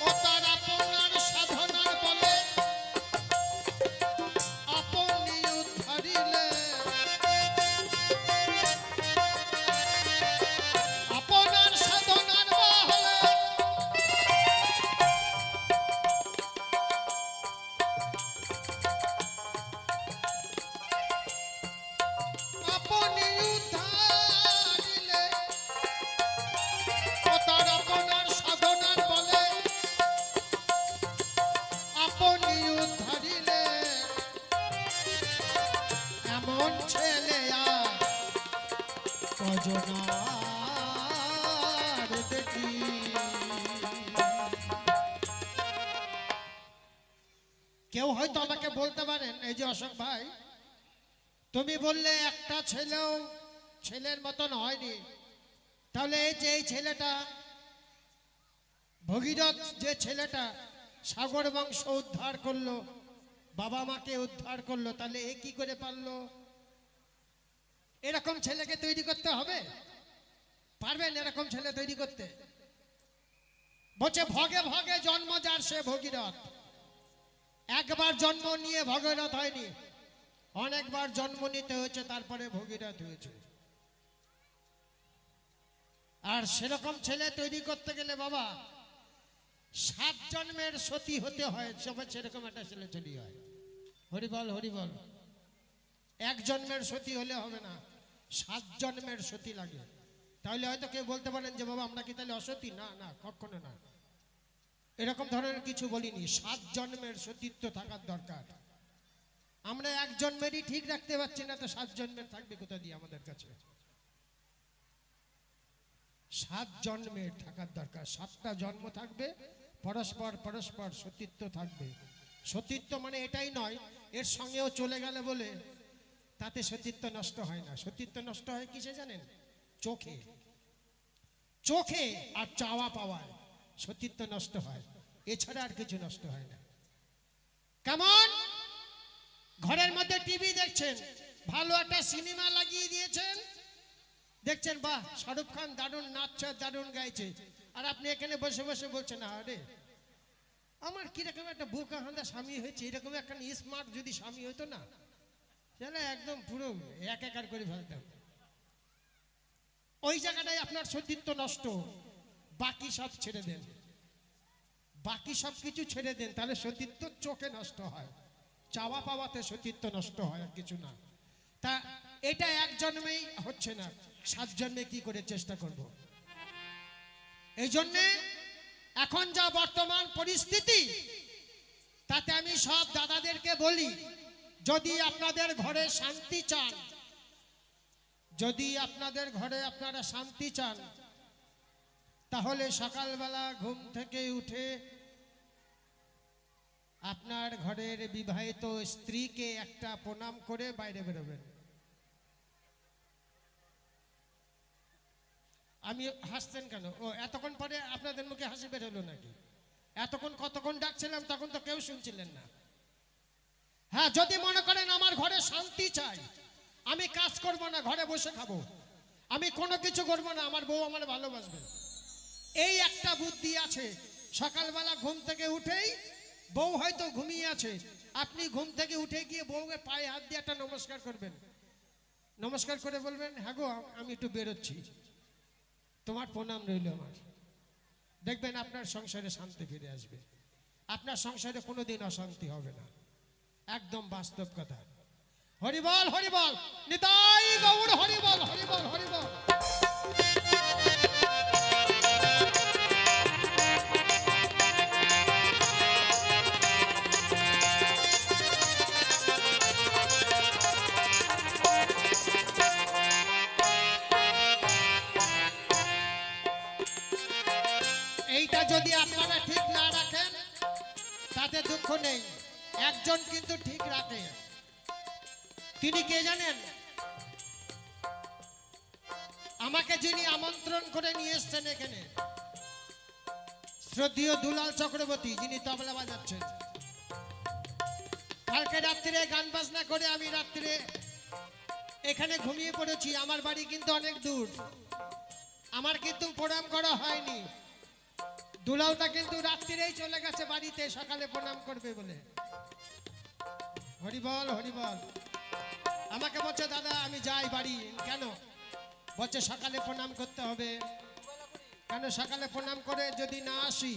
ও তার আপনার সাধনার বলে আপনি উদ্ধারিলে, আপনার সাধনার বলে আমার দেখি। কেউ হয়তো আমাকে বলতে পারেন, এই যে অশোক ভাই, তুমি বললে একটা ছেলেও ছেলের মতন হয়নি, তাহলে এই যে এই ছেলেটা ভগীরথ, যে ছেলেটা সাগর বংশ উদ্ধার করলো, বাবা মাকে উদ্ধার করলো, তাহলে এ কি করে পারলো? এরকম ছেলেকে তৈরি করতে হবে? পারবেন এরকম ছেলে তৈরি করতে? বলছে ভগে ভগে জন্ম যার সে ভগীরথ। একবার জন্ম নিয়ে ভগীরথ হয়নি, অনেকবার জন্ম নিতে হয়েছে, তারপরে ভগীরথ হয়েছে। আর সেরকম ছেলে তৈরি করতে গেলে বাবা 7 জন্মের সতী হতে হয়, সবাই সেরকম একটা ছেলে তৈরি হয়। হরিবল হরিবল। 1 জন্মের সতী হলে হবে না, 7 জন্মের সতী লাগে। তাহলে হয়তো কেউ বলতে পারেন যে বাবা আমরা কি তাহলে অসতী? না না, কখনো না, এরকম ধরনের কিছু বলিনি। 7 জন্মের সতীত্ব থাকার দরকার। আমরা 1 জন্মেরই ঠিক রাখতে পারছি না, তো 7 জন্মের থাকবে কোথা দিয়ে আমাদের কাছে? 7 জন্মের থাকার দরকার। 7টা জন্ম থাকবে, পরস্পর পরস্পর সতীত্ব থাকবে। সতীত্ব মানে এটাই নয় এর সঙ্গেও চলে গেলে বলে তাতে সতীত্ব নষ্ট হয় না। সতীত্ব নষ্ট হয় কিসে জানেন? চোখে। চোখে আর চাওয়া পাওয়ায় সতীত্ব নষ্ট হয়, এছাড়া আর কিছু নষ্ট হয় না। কেমন? ঘরের মধ্যে টিভি দেখছেন, ভালো একটা সিনেমা লাগিয়ে দিয়েছেন, দেখছেন বাহ শাহরুখ খান দারুণ নাচছে, দারুণ গাইছে, আর আপনি এখানে বসে বসে বলছেন আরে আমার কিরকম একটা বোকা হান্দা স্বামী হয়েছে, এরকম একটা স্মার্ট যদি স্বামী হতো না, তাহলে একদম পুরো একাকার করে ফেলতাম। ওই জায়গাটায় আপনার সতীত্ব নষ্ট। বাকি সব ছেড়ে দেন, বাকি সব কিছু ছেড়ে দেন, তাহলে সতীত্ব চোখে নষ্ট হয়, চাওয়া পাওয়াতে সতীত্ব নষ্ট হয়, আর কিছু না। তা এটা 1 জন্মেই হচ্ছে না, 7 জন্মে কি করে চেষ্টা করব? এই জন্যে এখন যা বর্তমান পরিস্থিতি, তাতে আমি সব দাদাদেরকে বলি, যদি আপনাদের ঘরে শান্তি চান, যদি আপনাদের ঘরে আপনারা শান্তি চান, তাহলে সকালবেলা ঘুম থেকে উঠে আপনার ঘরের বিবাহিত স্ত্রীকে একটা প্রণাম করে বাইরে বেরোবেন। আমি হাসছেন কেন? ও এতক্ষণ পরে আপনাদের মুখে হাসি বের হলো নাকি? এতক্ষণ কতক্ষণ ডাকছিলাম, তখন তো কেউ শুনছিলেন না। হ্যাঁ, যদি মনে করেন আমার ঘরে শান্তি চাই, আমি কাজ করব না, ঘরে বসে খাবো, আমি কোনো কিছু করব না, আমার বউ আমার ভালোবাসবে, এই একটা বুদ্ধি আছে। সকালবেলা ঘুম থেকে উঠেই বউ হয়তো ঘুমিয়ে আছে, আপনি ঘুম থেকে উঠে গিয়ে বউকে পায়ে হাত দিয়ে একটা নমস্কার করবেন, নমস্কার করে বলবেন হ্যাঁ গো আমি একটু বেরোচ্ছি, তোমার প্রণাম রইল আমার। দেখবেন আপনার সংসারে শান্তি ফিরে আসবে, আপনার সংসারে কোনোদিন অশান্তি হবে না, একদম বাস্তব কথা। হরিবল হরিবল, নিতাই গৌর হরিবল হরিবল হরিবল। এইটা যদি আপনারা ঠিক না রাখেন তাতে দুঃখ নেই, একজন কিন্তু ঠিক রাখে। তিনি কে জানেন? আমাকে যিনি আমন্ত্রণ করে নিয়ে এসছেন এখানে, শ্রদ্ধেয় দুলাল চক্রবর্তী, যিনি তবলা বাজাচ্ছেন। কালকে রাত্রে গান বাজনা করে আমি রাত্রে এখানে ঘুমিয়ে পড়েছি। আমার বাড়ি কিন্তু অনেক দূর, আমার কিন্তু প্রণাম করা হয়নি। দুলালটা কিন্তু রাত্রিরেই চলে গেছে বাড়িতে, সকালে প্রণাম করবে বলে। হরিবল হরিবল। আমাকে বলছে দাদা আমি যাই বাড়ি। কেন? বলছে সকালে প্রণাম করতে হবে। কেন? সকালে প্রণাম করে যদি না আসি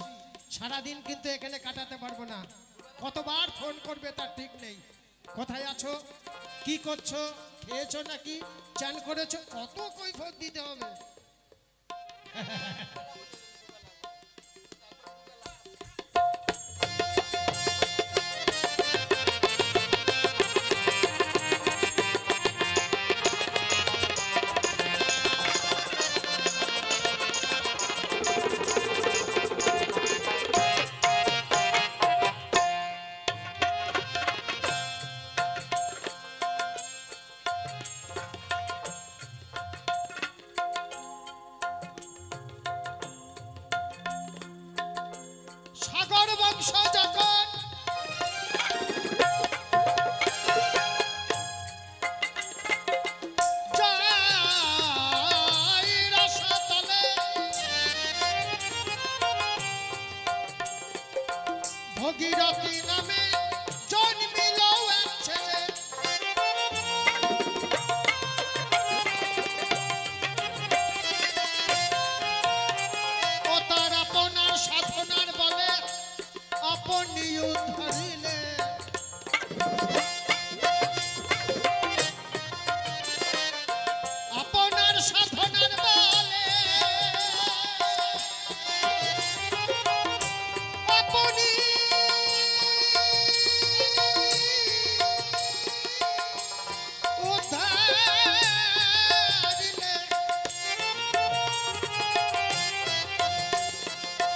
সারাদিন কিন্তু এখানে কাটাতে পারবো না। কতবার ফোন করবে তার ঠিক নেই। কোথায় আছো, কি করছো, খেয়েছো নাকি, চান করেছো, কত কৈফিয়ত দিতে হবে। সাগর বংশ যখন যায় রসাতলে, ভগীরথী নামে জন্মিল এক ছেলে। ও তার আপনার সাধনার বলে আপনি উদ্ধারিলে, আপনার সাধনার বলে আপনি উদ্ধারিলে।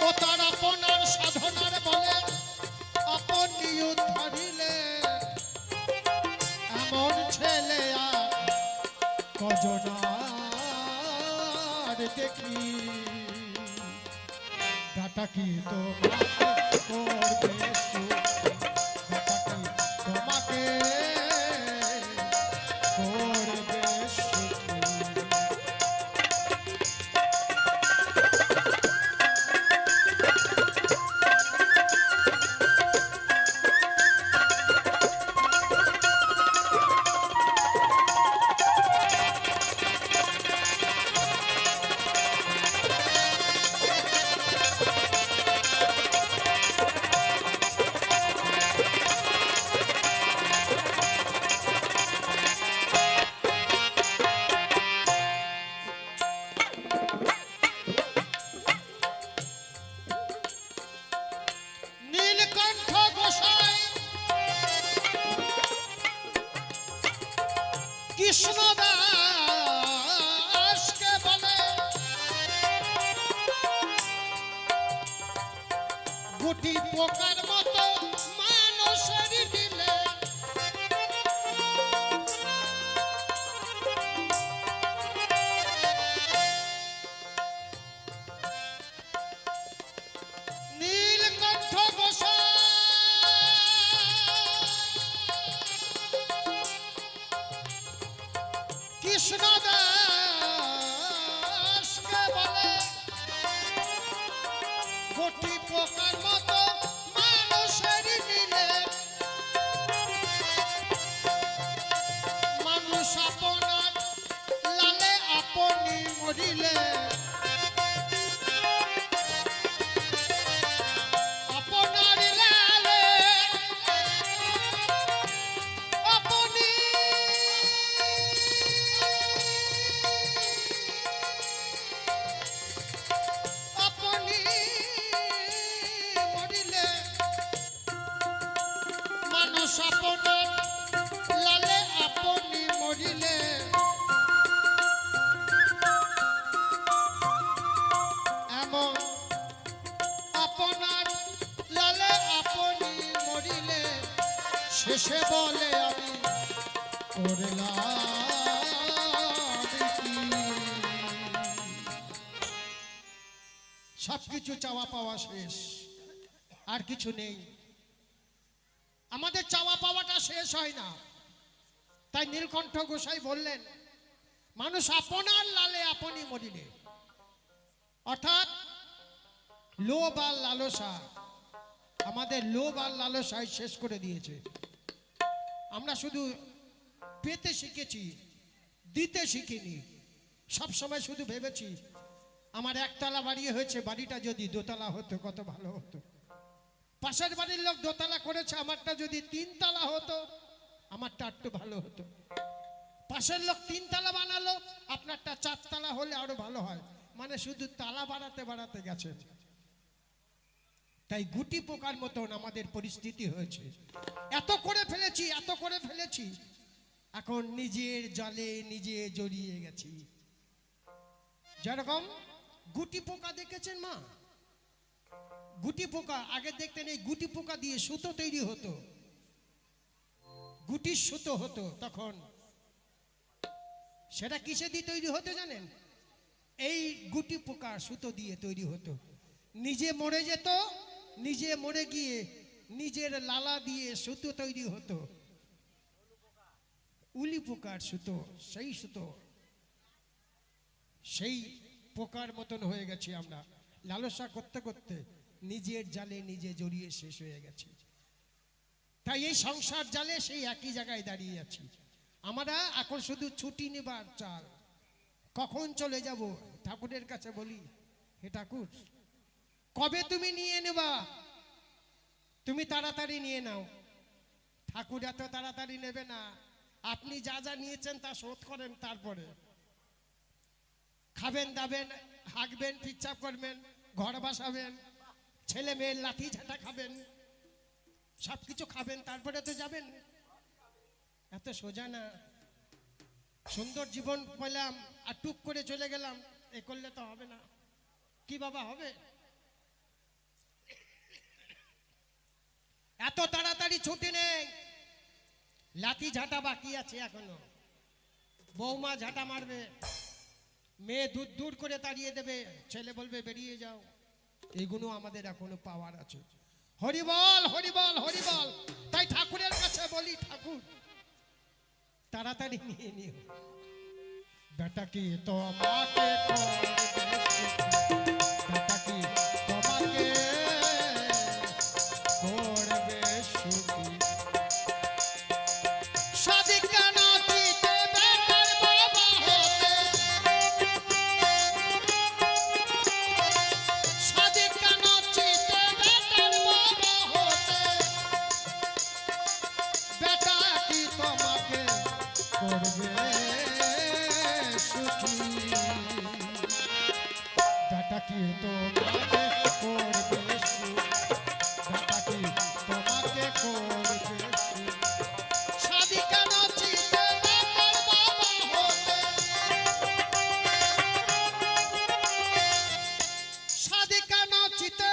ও তার আপনার সাধনার বলে আপনি উদ্ধারিলে, এমন ছেলে আর কজনার দেখি, দাতা কি তোমাকে করবে সুখী, দাতা কি তোমাকে করবে সুখী। নীলকণ্ঠ গোসাই কৃষ্ণদাসকে বলে, গুটি পোকার মতো মানুষের দিলে, নীলকণ্ঠ গোসাই কৃষ্ণদাসকে বলে, গুটি পোকার মতো মানুষের দিলে, মানুষ আপনার লালে আপনি মরিলে, আপনার লালে আপনি আপনি মরিলে, মানুষ আপনার লালে আপনি মরিলে, এমন আপনার লালে আপনি মরিলে, শেষে বলে আমি করলাম কি। সবকিছু চাওয়া পাওয়া শেষ, আর কিছু নেই। আমাদের চাওয়া পাওয়াটা শেষ হয় না, তাই নীলকণ্ঠ গোসাই বললেন মানুষ আপনার লালে আপনি মরিলে, অর্থাৎ লোভ আর লালসা, আমাদের লোভ আর লালসাই শেষ করে দিয়েছে। আমরা শুধু পেতে শিখেছি, দিতে শিখিনি। সব সময় শুধু ভেবেছি আমার একতলা বাড়ি হয়েছে, বাড়িটা যদি দোতলা হতো কত ভালো হতো। পাশের বাড়ির লোক দোতলা করেছে, আমারটা যদি তিনতলা হতো আমারটা একটু ভালো হতো। পাশের লোক তিনতলা বানালো, আপনারটা চারতলা হলে আরো ভালো হয়। মানে শুধু তালা বাড়াতে বাড়াতে গেছে। তাই গুটি পোকার মতন আমাদের পরিস্থিতি হয়েছে। এত করে ফেলেছি, এত করে ফেলেছি, এখন নিজের জালে নিজে জড়িয়ে গেছি। যেরকম গুটি পোকা দেখেছেন মা, গুটি পোকা আগে দেখতেন এই গুটি পোকা দিয়ে সুতো তৈরি হতো, গুটির সুতো হতো। তখন সেটা কিসে দিয়ে তৈরি হতো জানেন? এই গুটি পোকা সুতো দিয়ে তৈরি হতো। নিজে মরে যেত, নিজে মরে গিয়ে নিজের লালা দিয়ে সুতো তৈরি হতো, উলি পোকার সুতো, সেই সুতো, সেই পোকার মতন হয়ে গেছি আমরা। লালসা করতে করতে নিজের জালে নিজে জড়িয়ে শেষ হয়ে গেছি। তাই এই সংসার জালে সেই একই জায়গায় দাঁড়িয়ে আছি। আমরা এখন শুধু ছুটি নেবার চাল, কখন চলে যাব। ঠাকুরের কাছে বলি, হে ঠাকুর, কবে তুমি নিয়ে নেবা? তুমি তাড়াতাড়ি নিয়ে নাও। ঠাকুর এত তাড়াতাড়ি নেবে না। আপনি যা যা নিয়েছেন তা শোধ করেন, তারপরে খাবেন দাবেন, হাঁকবেন, পিচ্ছাপ করবেন, ঘর বাসাবেন, ছেলে মেয়ের লাঠি ঝাঁটা খাবেন, সবকিছু খাবেন, তারপরে তো যাবেন। এত সোজা না। সুন্দর জীবন পেলাম আর টুক করে চলে গেলাম, এ করলে তো হবে না। কি বাবা হবে? এত তাড়াতাড়ি ছুটি নেই, লাঠি ঝাঁটা বাকি আছে এখনো। বৌমা ঝাঁটা মারবে, মেয়ে দূর দূর করে তাড়িয়ে দেবে, ছেলে বলবে বেরিয়ে যাও। এইগুলো আমাদের এখনো পাওয়ার আছে। হরিবল হরিবল হরিবল। তাই ঠাকুরের কাছে বলি, ঠাকুর তাড়াতাড়ি নিয়ে নিও। বেটা কি তোমাকে বেটা কি তোমাকে করবে সুখী। সাদিকা নাচিতে বেটার বাবা হতে, সাদিকা নাচিতে বেটার বাবা হতে, বেটা কি তোমাকে করবে সুখী। বেটা কি তোমাকে করবে সুখী, বেটা কি তোমাকে করবে সুখী। সাদিকা নাচিতে বেটার বাবা হতে, সাদিকা নাচিতে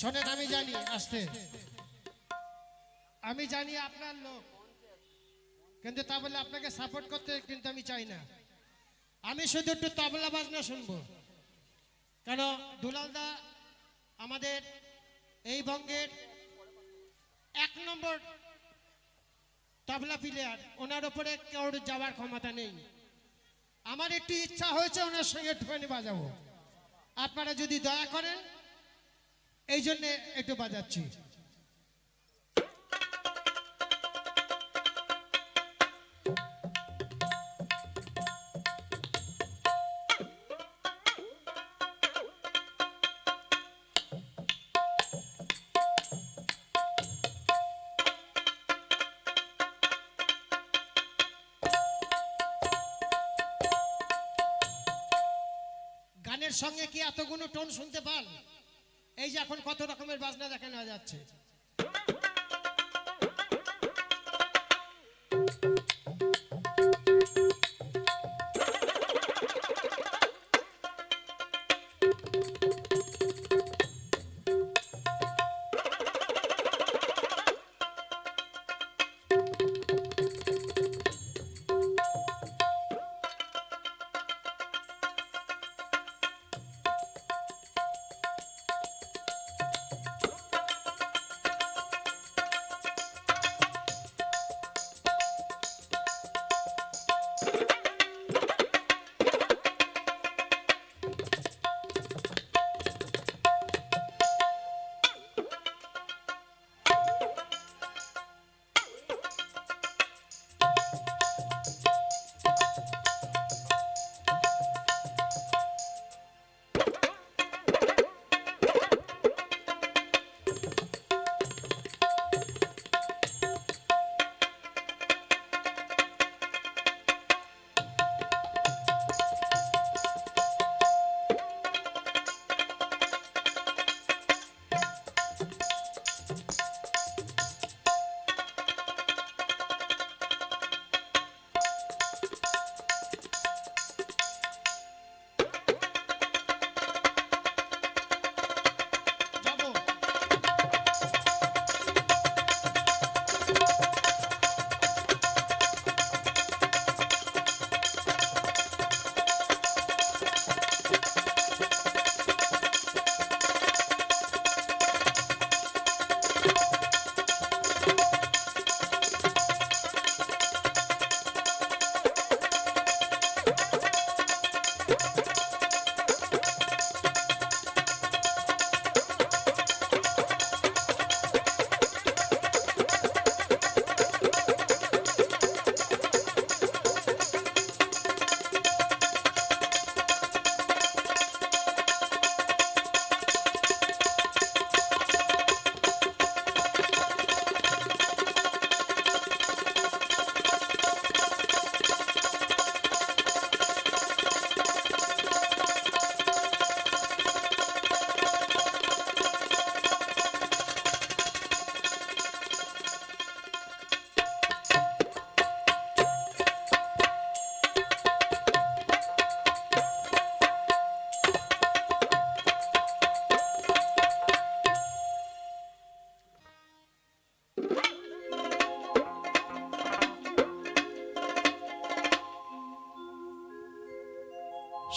শোনেন, আমি জানি আসতে, আমি জানি আপনার লোক, কিন্তু তা বলে আপনাকে সাপোর্ট করতে কিন্তু আমি চাই না। আমি শুধু একটু তবলা বাজনা শুনবো। কেন, দুলালদা আমাদের এই বঙ্গের 1 নম্বর তবলা প্লেয়ার, ওনার ওপরে কেউ যাওয়ার ক্ষমতা নেই। আমার একটু ইচ্ছা হয়েছে ওনার সঙ্গে একটুখানি বাজাবো। আপনারা যদি দয়া করেন, এই জন্যে একটু বাজাচ্ছি। গানের সঙ্গে কি এতগুলো টোন শুনতে পান? এই যে এখন কত রকমের বাজনা দেখানো যাচ্ছে।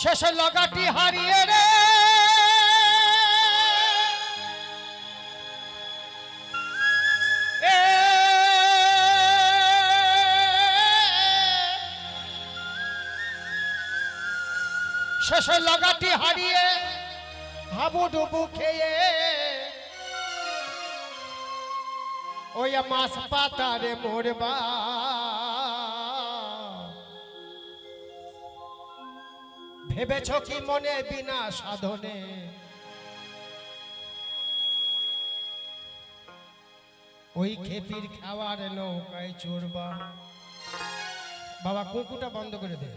শেষে লাগাটি হারিয়ে রে শেষে লাগাটি হারিয়ে হাবুডুবু খেয়ে ওই মাছ পাতারে মরবা ভেবেছ কি মনে বিনা সাধনে ওই খেপির খাওয়ার নৌকায় চড়বা বাবা কুকুরটা বন্ধ করে দে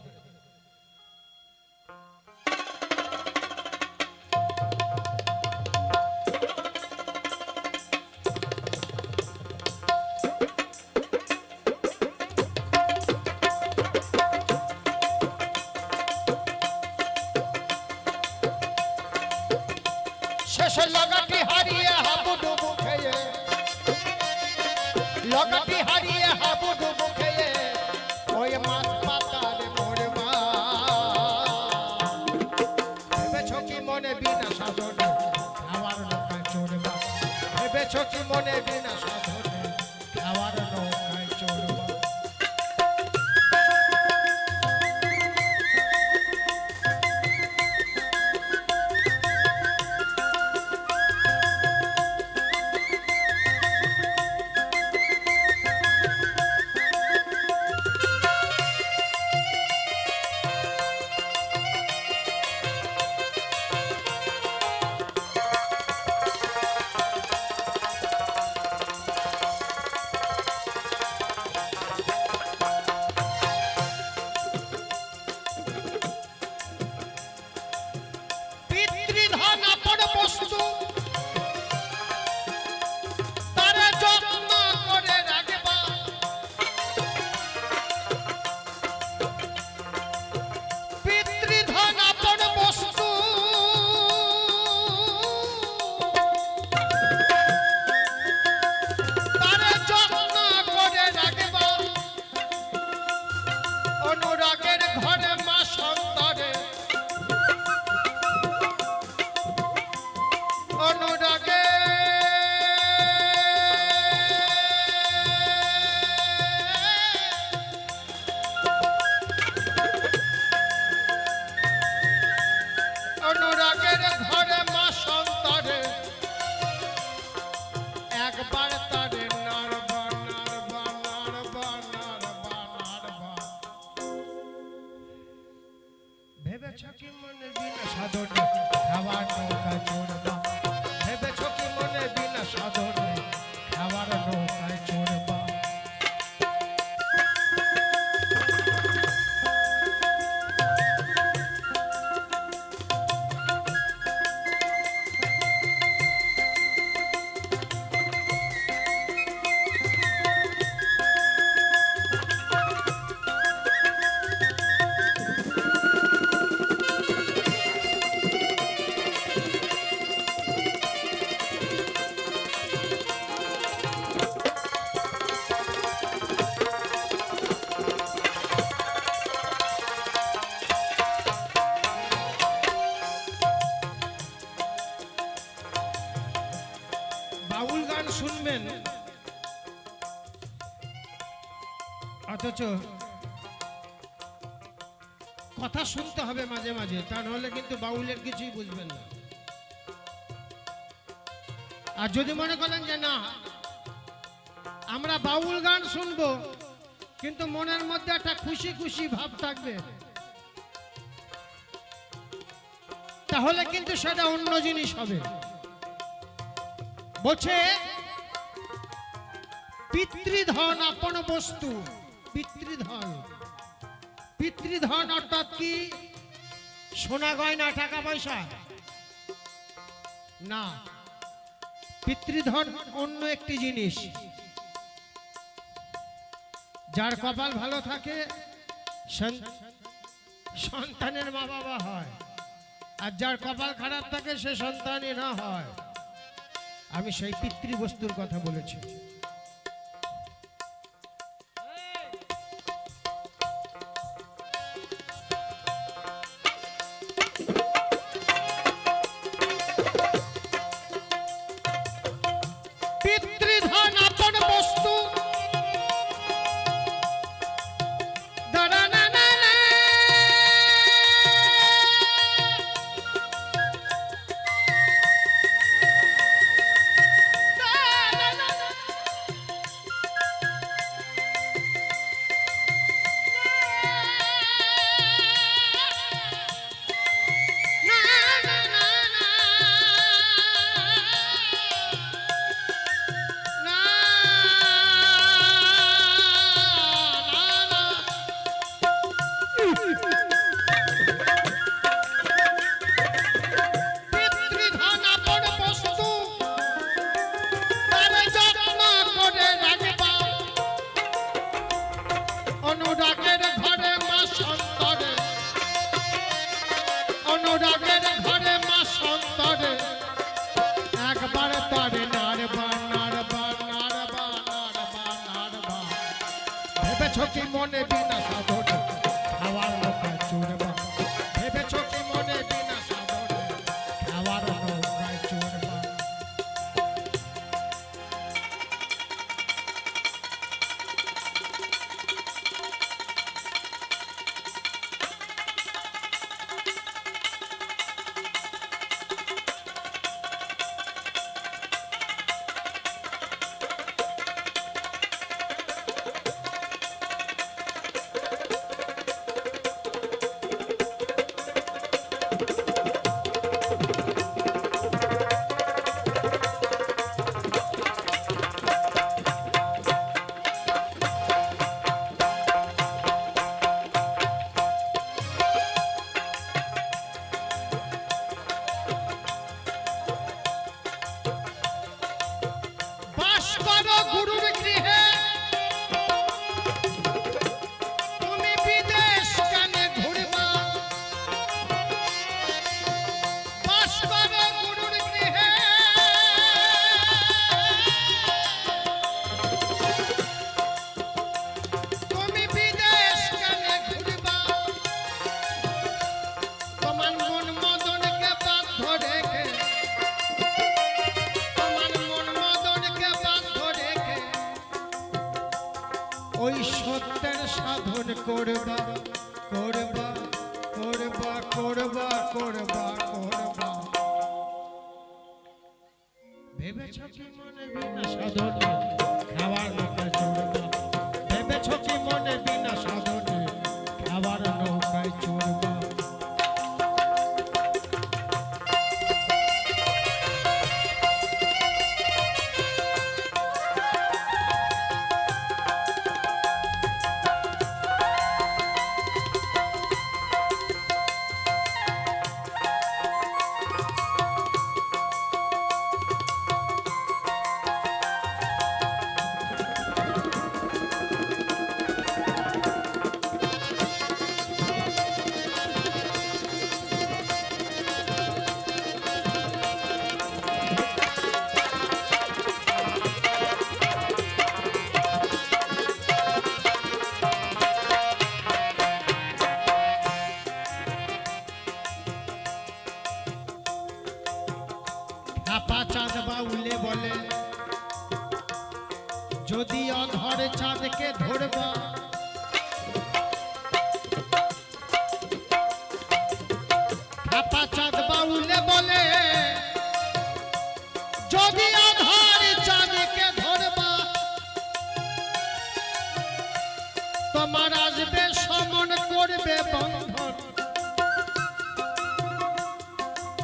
শেষে লাগাটি হারিয়ে হাবুডুবু খেয়ে লাগাটি হারিয়ে হাবুডুবু খেয়ে ওই মাছ পাতারে মরবা ভেবেছ কি মনে বিনা সাধনে খাওয়ার নৌকায় চড়বা ভেবেছ কি মনে বিনা সাধনে খাওয়ার নৌকায় চড়বা ভেবেছ কি মনে বিনা সাধনে খাবার নৌকায় চড়বা ভেবেছ কি মনে বিনা সাধনে খাবার নৌকায় চড়বা বাউল গান শুনবেন অথচ কথা শুনতে হবে মাঝে মাঝে তা নাহলে কিন্তু বাউলের কিছুই বুঝবেন না আর যদি মনে করেন যে না আমরা বাউল গান শুনবো কিন্তু মনের মধ্যে একটা খুশি খুশি ভাব থাকবে তাহলে কিন্তু সেটা অন্য জিনিস হবে বলছে পিতৃধন আপন বস্তু পিতৃধন পিতৃধন অর্থাৎ কি সোনা গয়না টাকা পয়সা না পিতৃধন অন্য একটি জিনিস যার কপাল ভালো থাকে সন্তানের মা বাবা হয় আর যার কপাল খারাপ থাকে সে সন্তানই না হয় আমি সেই পিতৃবস্তুর কথা বলেছি পিতৃধন আপন বস্তু অনুরাগের ঘরে মা সন্তরে অনুরাগের ঘরে মা সন্তরে একবার তারে নারবা নারবা নারবা নারবা নারবা ভেবেছ কি মনে বিনা সাধনে খাওয়ার নৌকায় চড়বা ভেবেছ কি মনে বিনা সাধনে খাওয়ার নৌকায় চড়বা গুরুর গৃহে তুমি বিদেশ কানে ঘুরবা বাস করো গুরুর গৃহে তুমি বিদেশ কানে ঘুরবা তোমার মন মদনকে বাধ্য রেখে ওই সত্যের সাধন করবা করবা করবা করবা করবা করবা ভেবেছ কি মনে বিনা সাধনে খাবার নৌকায় চড়বা ভেবেছ কি মনে বিনা সাধনে খাবার নৌকায় চড়বা চাঁদকে ধরবা খ্যাপা চাঁদ বাউলে বলে যদি আধার চাঁদকে ধরবা তোমার আসবে সমন করবে বন্ধন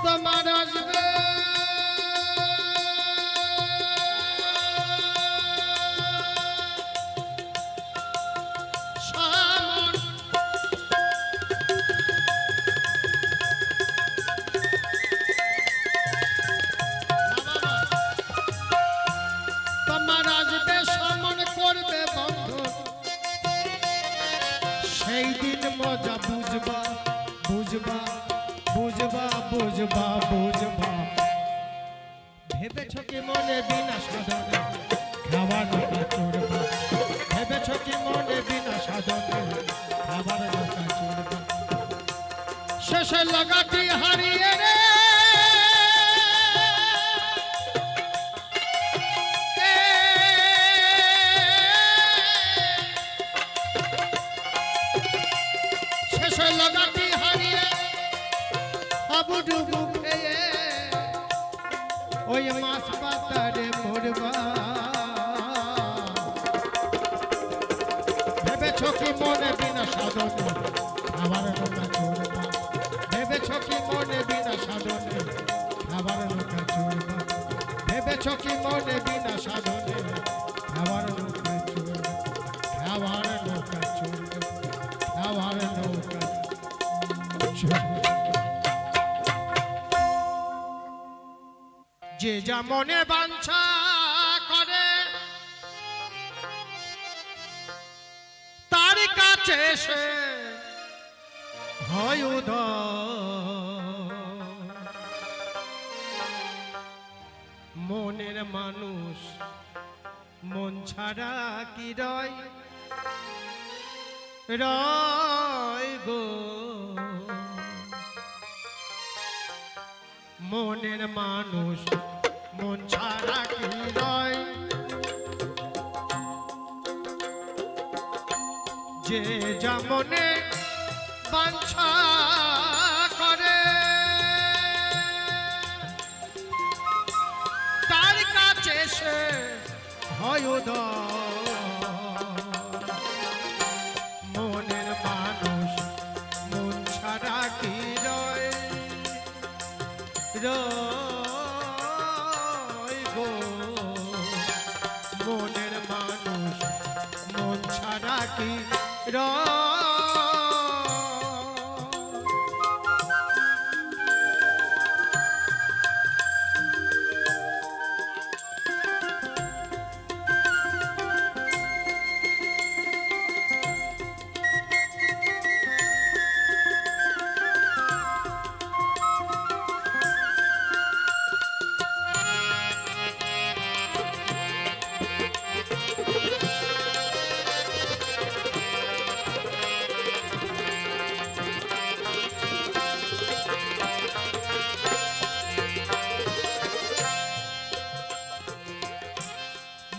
তোমার আসবে সমন তোমার আসবে সমন করবে বন্ধন সেই দিন মজা বুঝবা বুঝবা বুঝবা বুঝবা বুঝবা ভেবেছ কি মনে বিনা সাধনে খাবার নৌকা চড়বা ভেবেছ কি মনে বিনা সাধনে খাবার নৌকা চড়বা শেষে লাগাটি হারিয়ে রে শেষে লাগাটি হারিয়ে আবুডুবু খেয়ে ওই মাছ পাতারে মরবা ভেবেছ কি মনে বিনা সাধনে খাবার নৌকা চড়বা ভেবেছ কি মনে বিনা সাধনে খাবার নৌকা চড়বা ভেবেছ কি মনে বিনা সাধনে খাবার নৌকা চড়বা খাবার নৌকা চড়বা খাবার নৌকা চড়বা যে যা মনে বাঞ্ছা করে তার কাছে সে হয় উদয় মনের মানুষ মন ছাড়া কি রয় রয় গো মনের মানুষ মন ছাড়া কি রয় যে যা মনে বাঞ্ছা করে তার কাছে সে হয় উদয় মনের মানুষ মন ছাড়া কি রয় রয় গো মনের মানুষ মন ছাড়া কি রয়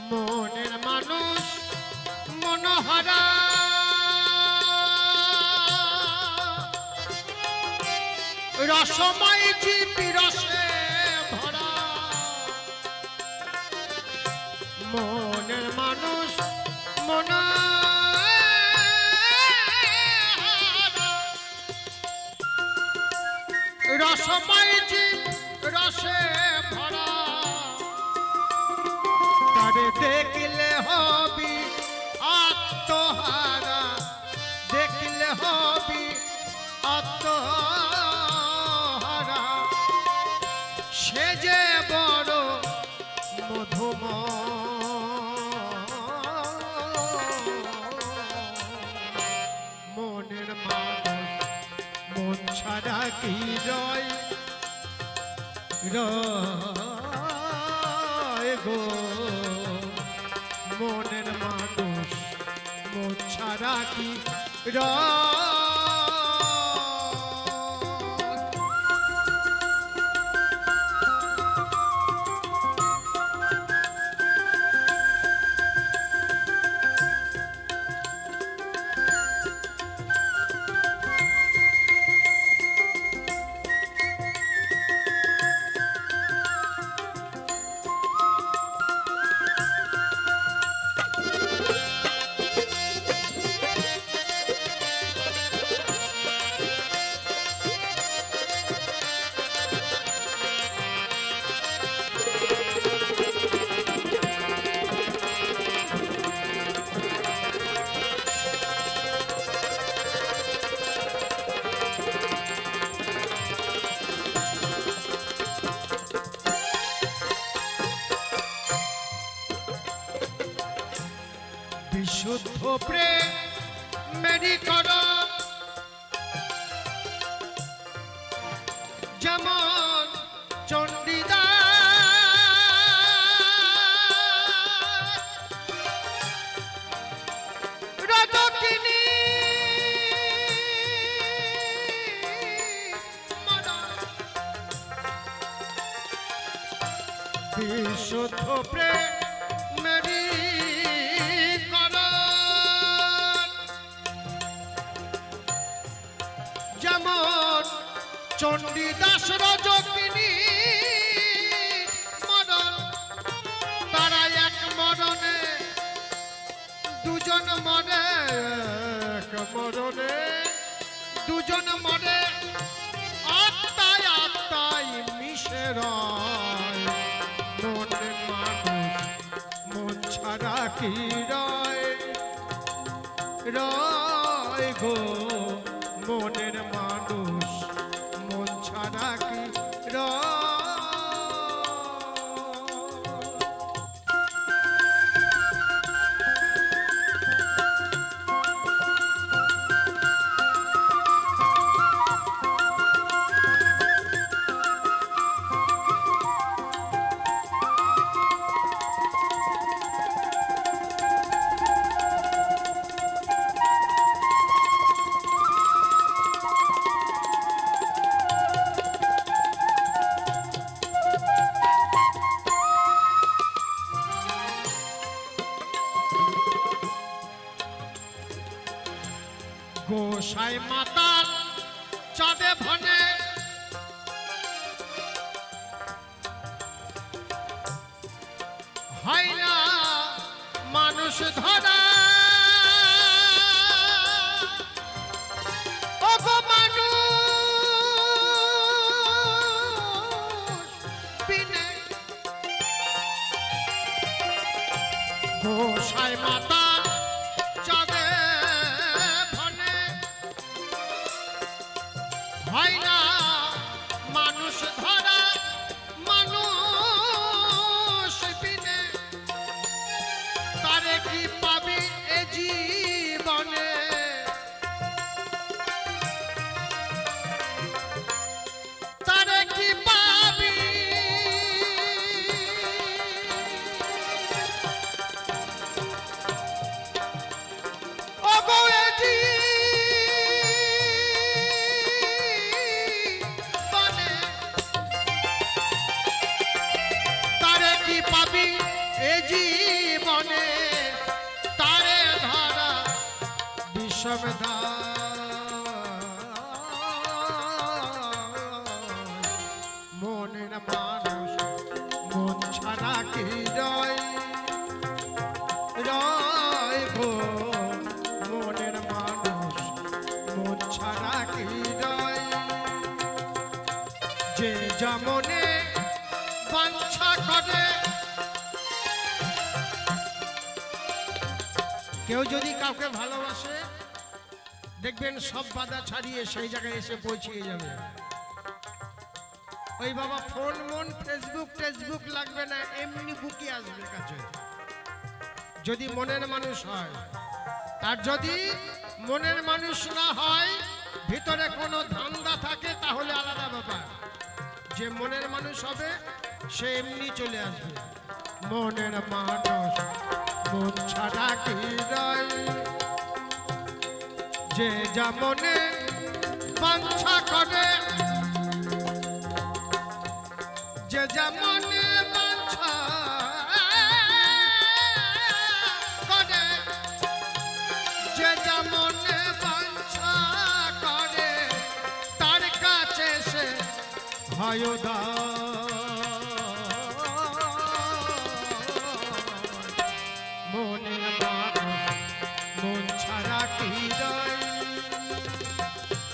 মনের মানুষ মনোহরা রসময় জীবী রসে ভরা মনের মানুষ মনোহরা রসময় জীব রসে ভরা তারে দেখলে হবি আত্মহারা দেখলে হবি আত্মহারা সে যে বড় মধুময় মনের মানুষ মন ছাড়া কি রয় রয় গো মনের মানুষ মন ছাড়া কি রয় বিশুদ্ধ প্রেম মেরি কর যেমন চণ্ডীদাস রজকিনী বিশুদ্ধ প্রেম মেরি যেমন চণ্ডীদাস রজকিনী মরণ তারা এক মরণে দুজন মরে এক মরণে দুজন মরে আত্মায় আত্মায় মিশে রয় মনে মানুষ মন ছাড়া কি রয় রয় গো মনের মানুষ মন ছাড়া কি রয় গোসাই মাতাল চাঁদে ভনে হয় না মানুষ ধরা ওগো মানুষ বিনে গোসাই মাতাল চাঁদে হয় না মানুষ ধরা মানুষ বিনে তারে কি পাবি এ জীবনে তারে কি পাবি ওগো এ পাবি এ জীবনে তারে ধরা বিষমদা মনের মানুষ মন ছাড়া কি রয় রয় গো মনের মানুষ মন ছাড়া কি রয় যে যেমনে বাঞ্ছা করে কেউ যদি কাউকে ভালোবাসে দেখবেন সব বাধা ছাড়িয়ে সেই জায়গায় এসে পৌঁছিয়ে যাবে ওই বাবা ফোন মন ফেসবুক লাগবে না এমনি বুকে আসবে কাছে যদি মনের মানুষ হয় আর যদি মনের মানুষ না হয় ভিতরে কোনো ধান্দা থাকে তাহলে আলাদা ব্যাপার যে মনের মানুষ হবে সে এমনি চলে আসবে মনের মানুষ মন ছাড়া কি রয় যে যেমনে বাঞ্ছা করে যে যেমনে বাঞ্ছা করে যে যেমনে বাঞ্ছা করে তার কাছে সে হয় মনের মানুষ মন ছাড়া কি রয়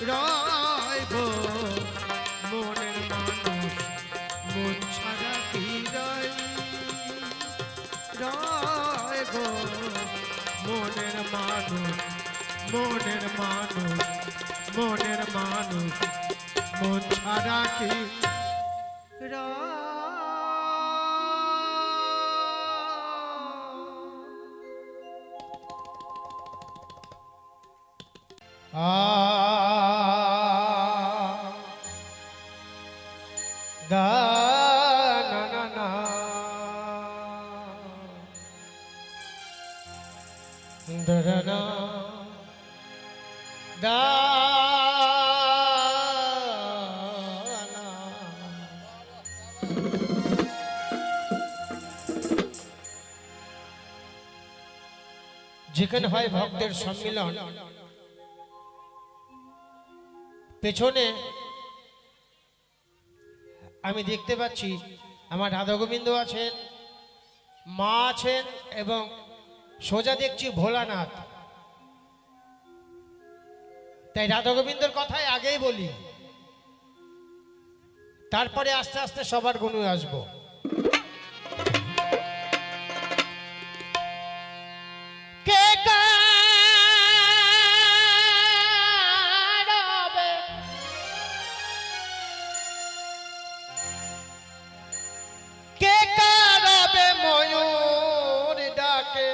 রয় গো মনের মানুষ মন ছাড়া কি রয় রয় গো মনের মানুষ মনের মানুষ মনের মানুষ মন ছাড়া কি রয় আ দা না না না দা না না দা না। যেখানে হয় ভক্তের সম্মিলন, পেছনে আমি দেখতে পাচ্ছি আমার রাধা গোবিন্দ আছেন, মা আছেন এবং সোজা দেখছি ভোলানাথ। তাই রাধা গোবিন্দর কথাই আগেই বলি, তারপরে আস্তে আস্তে সবার গুণে আসবো। কে কারবে কে কারবে ময়ূর ডাকে,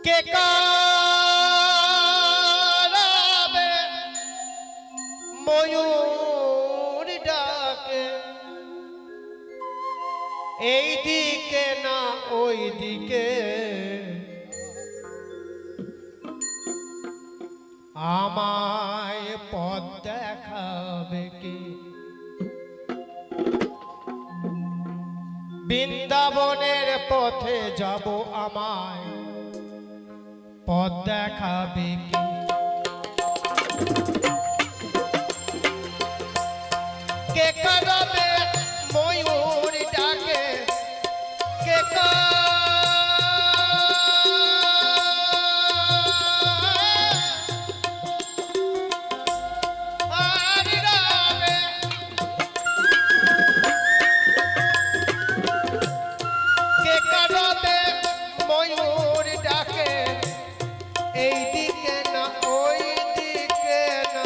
কে কারবে ময়ূর ডাকে, এই দিকে না ওই দিকে, আমায় পথ দেখাবে কে, বৃন্দাবনের পথে যাব আমায় পথ দেখাবে কে, কে করবে ময়ূর ডাকে, কে কারবে, কে করবে ময়ূর ডাকে, এই দিকে না ওই দিকে না,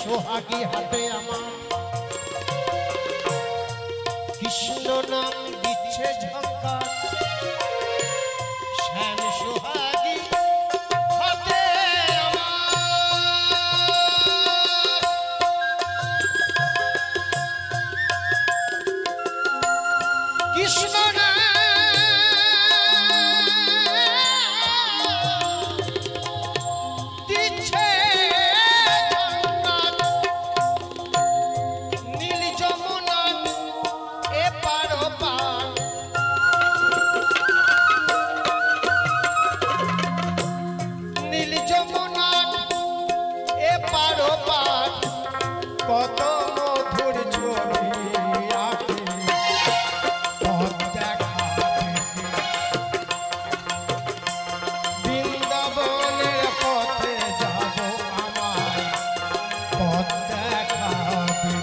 সোহাগী হাতে আমার কৃষ্ণ নাম দিচ্ছে ঝঙ্কার শ্যাম সোহাগী হাতে আমার কৃষ্ণ নাম দিচ্ছে ঝঙ্কার নীল যমুনার এপার ওপার নীল যমুনার এপার ওপার কত মধুর ছবি আঁকে পথ দেখাবে বৃন্দাবনের পথে যাব আমায় পথ দেখাবে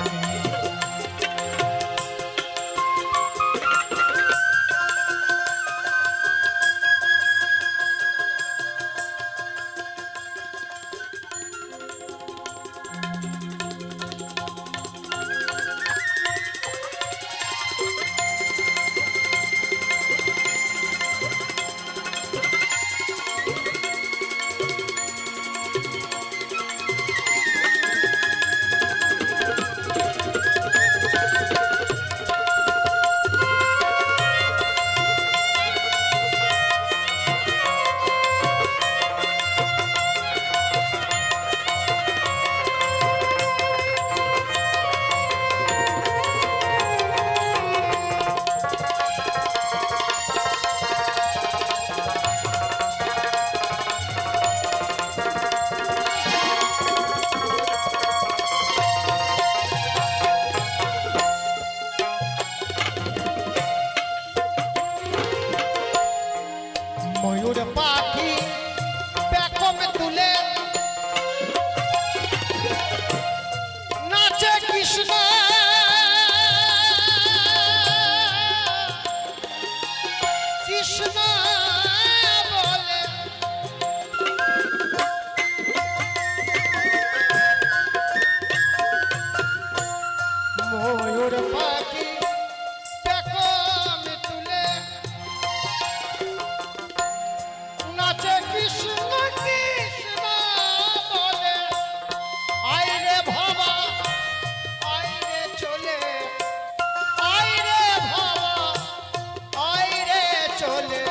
ময়ূর পাখি পেখম তুলে নাচে কৃষ্ণ কৃষ্ণ বলে ময়ূর পাখি পেখম তুলে নাচে কৃষ্ণ কৃষ্ণ বলে আই রে ভাবা আই রে চলে আই রে ভাবা আই রে চলে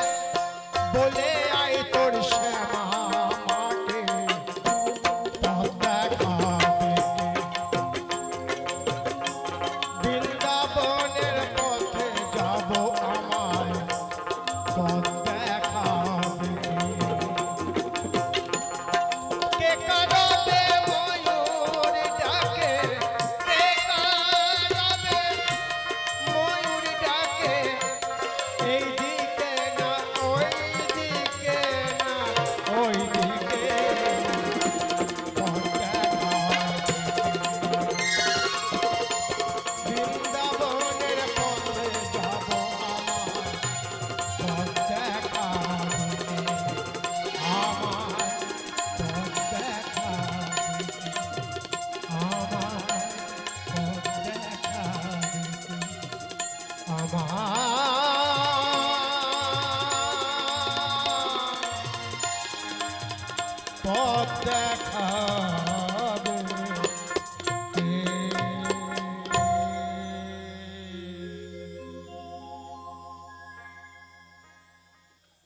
বলে আই তোর শ্যামা মাকে পথ দেখাবে বৃন্দাবনের পথে যাব আমায় পথ দেখাবে কে কাঁদবে ময়ূর ডাকে কে কাঁদবে ময়ূর ডাকে এই দিকে না ওই দিকে না ওই দিকে পথ দেখাবে বৃন্দাবনের পথে যাব আমায় পথ দেখাবে আমায় পথ দেখাবে আমায় পথ দেখাবে আমায় পথ দেখাবে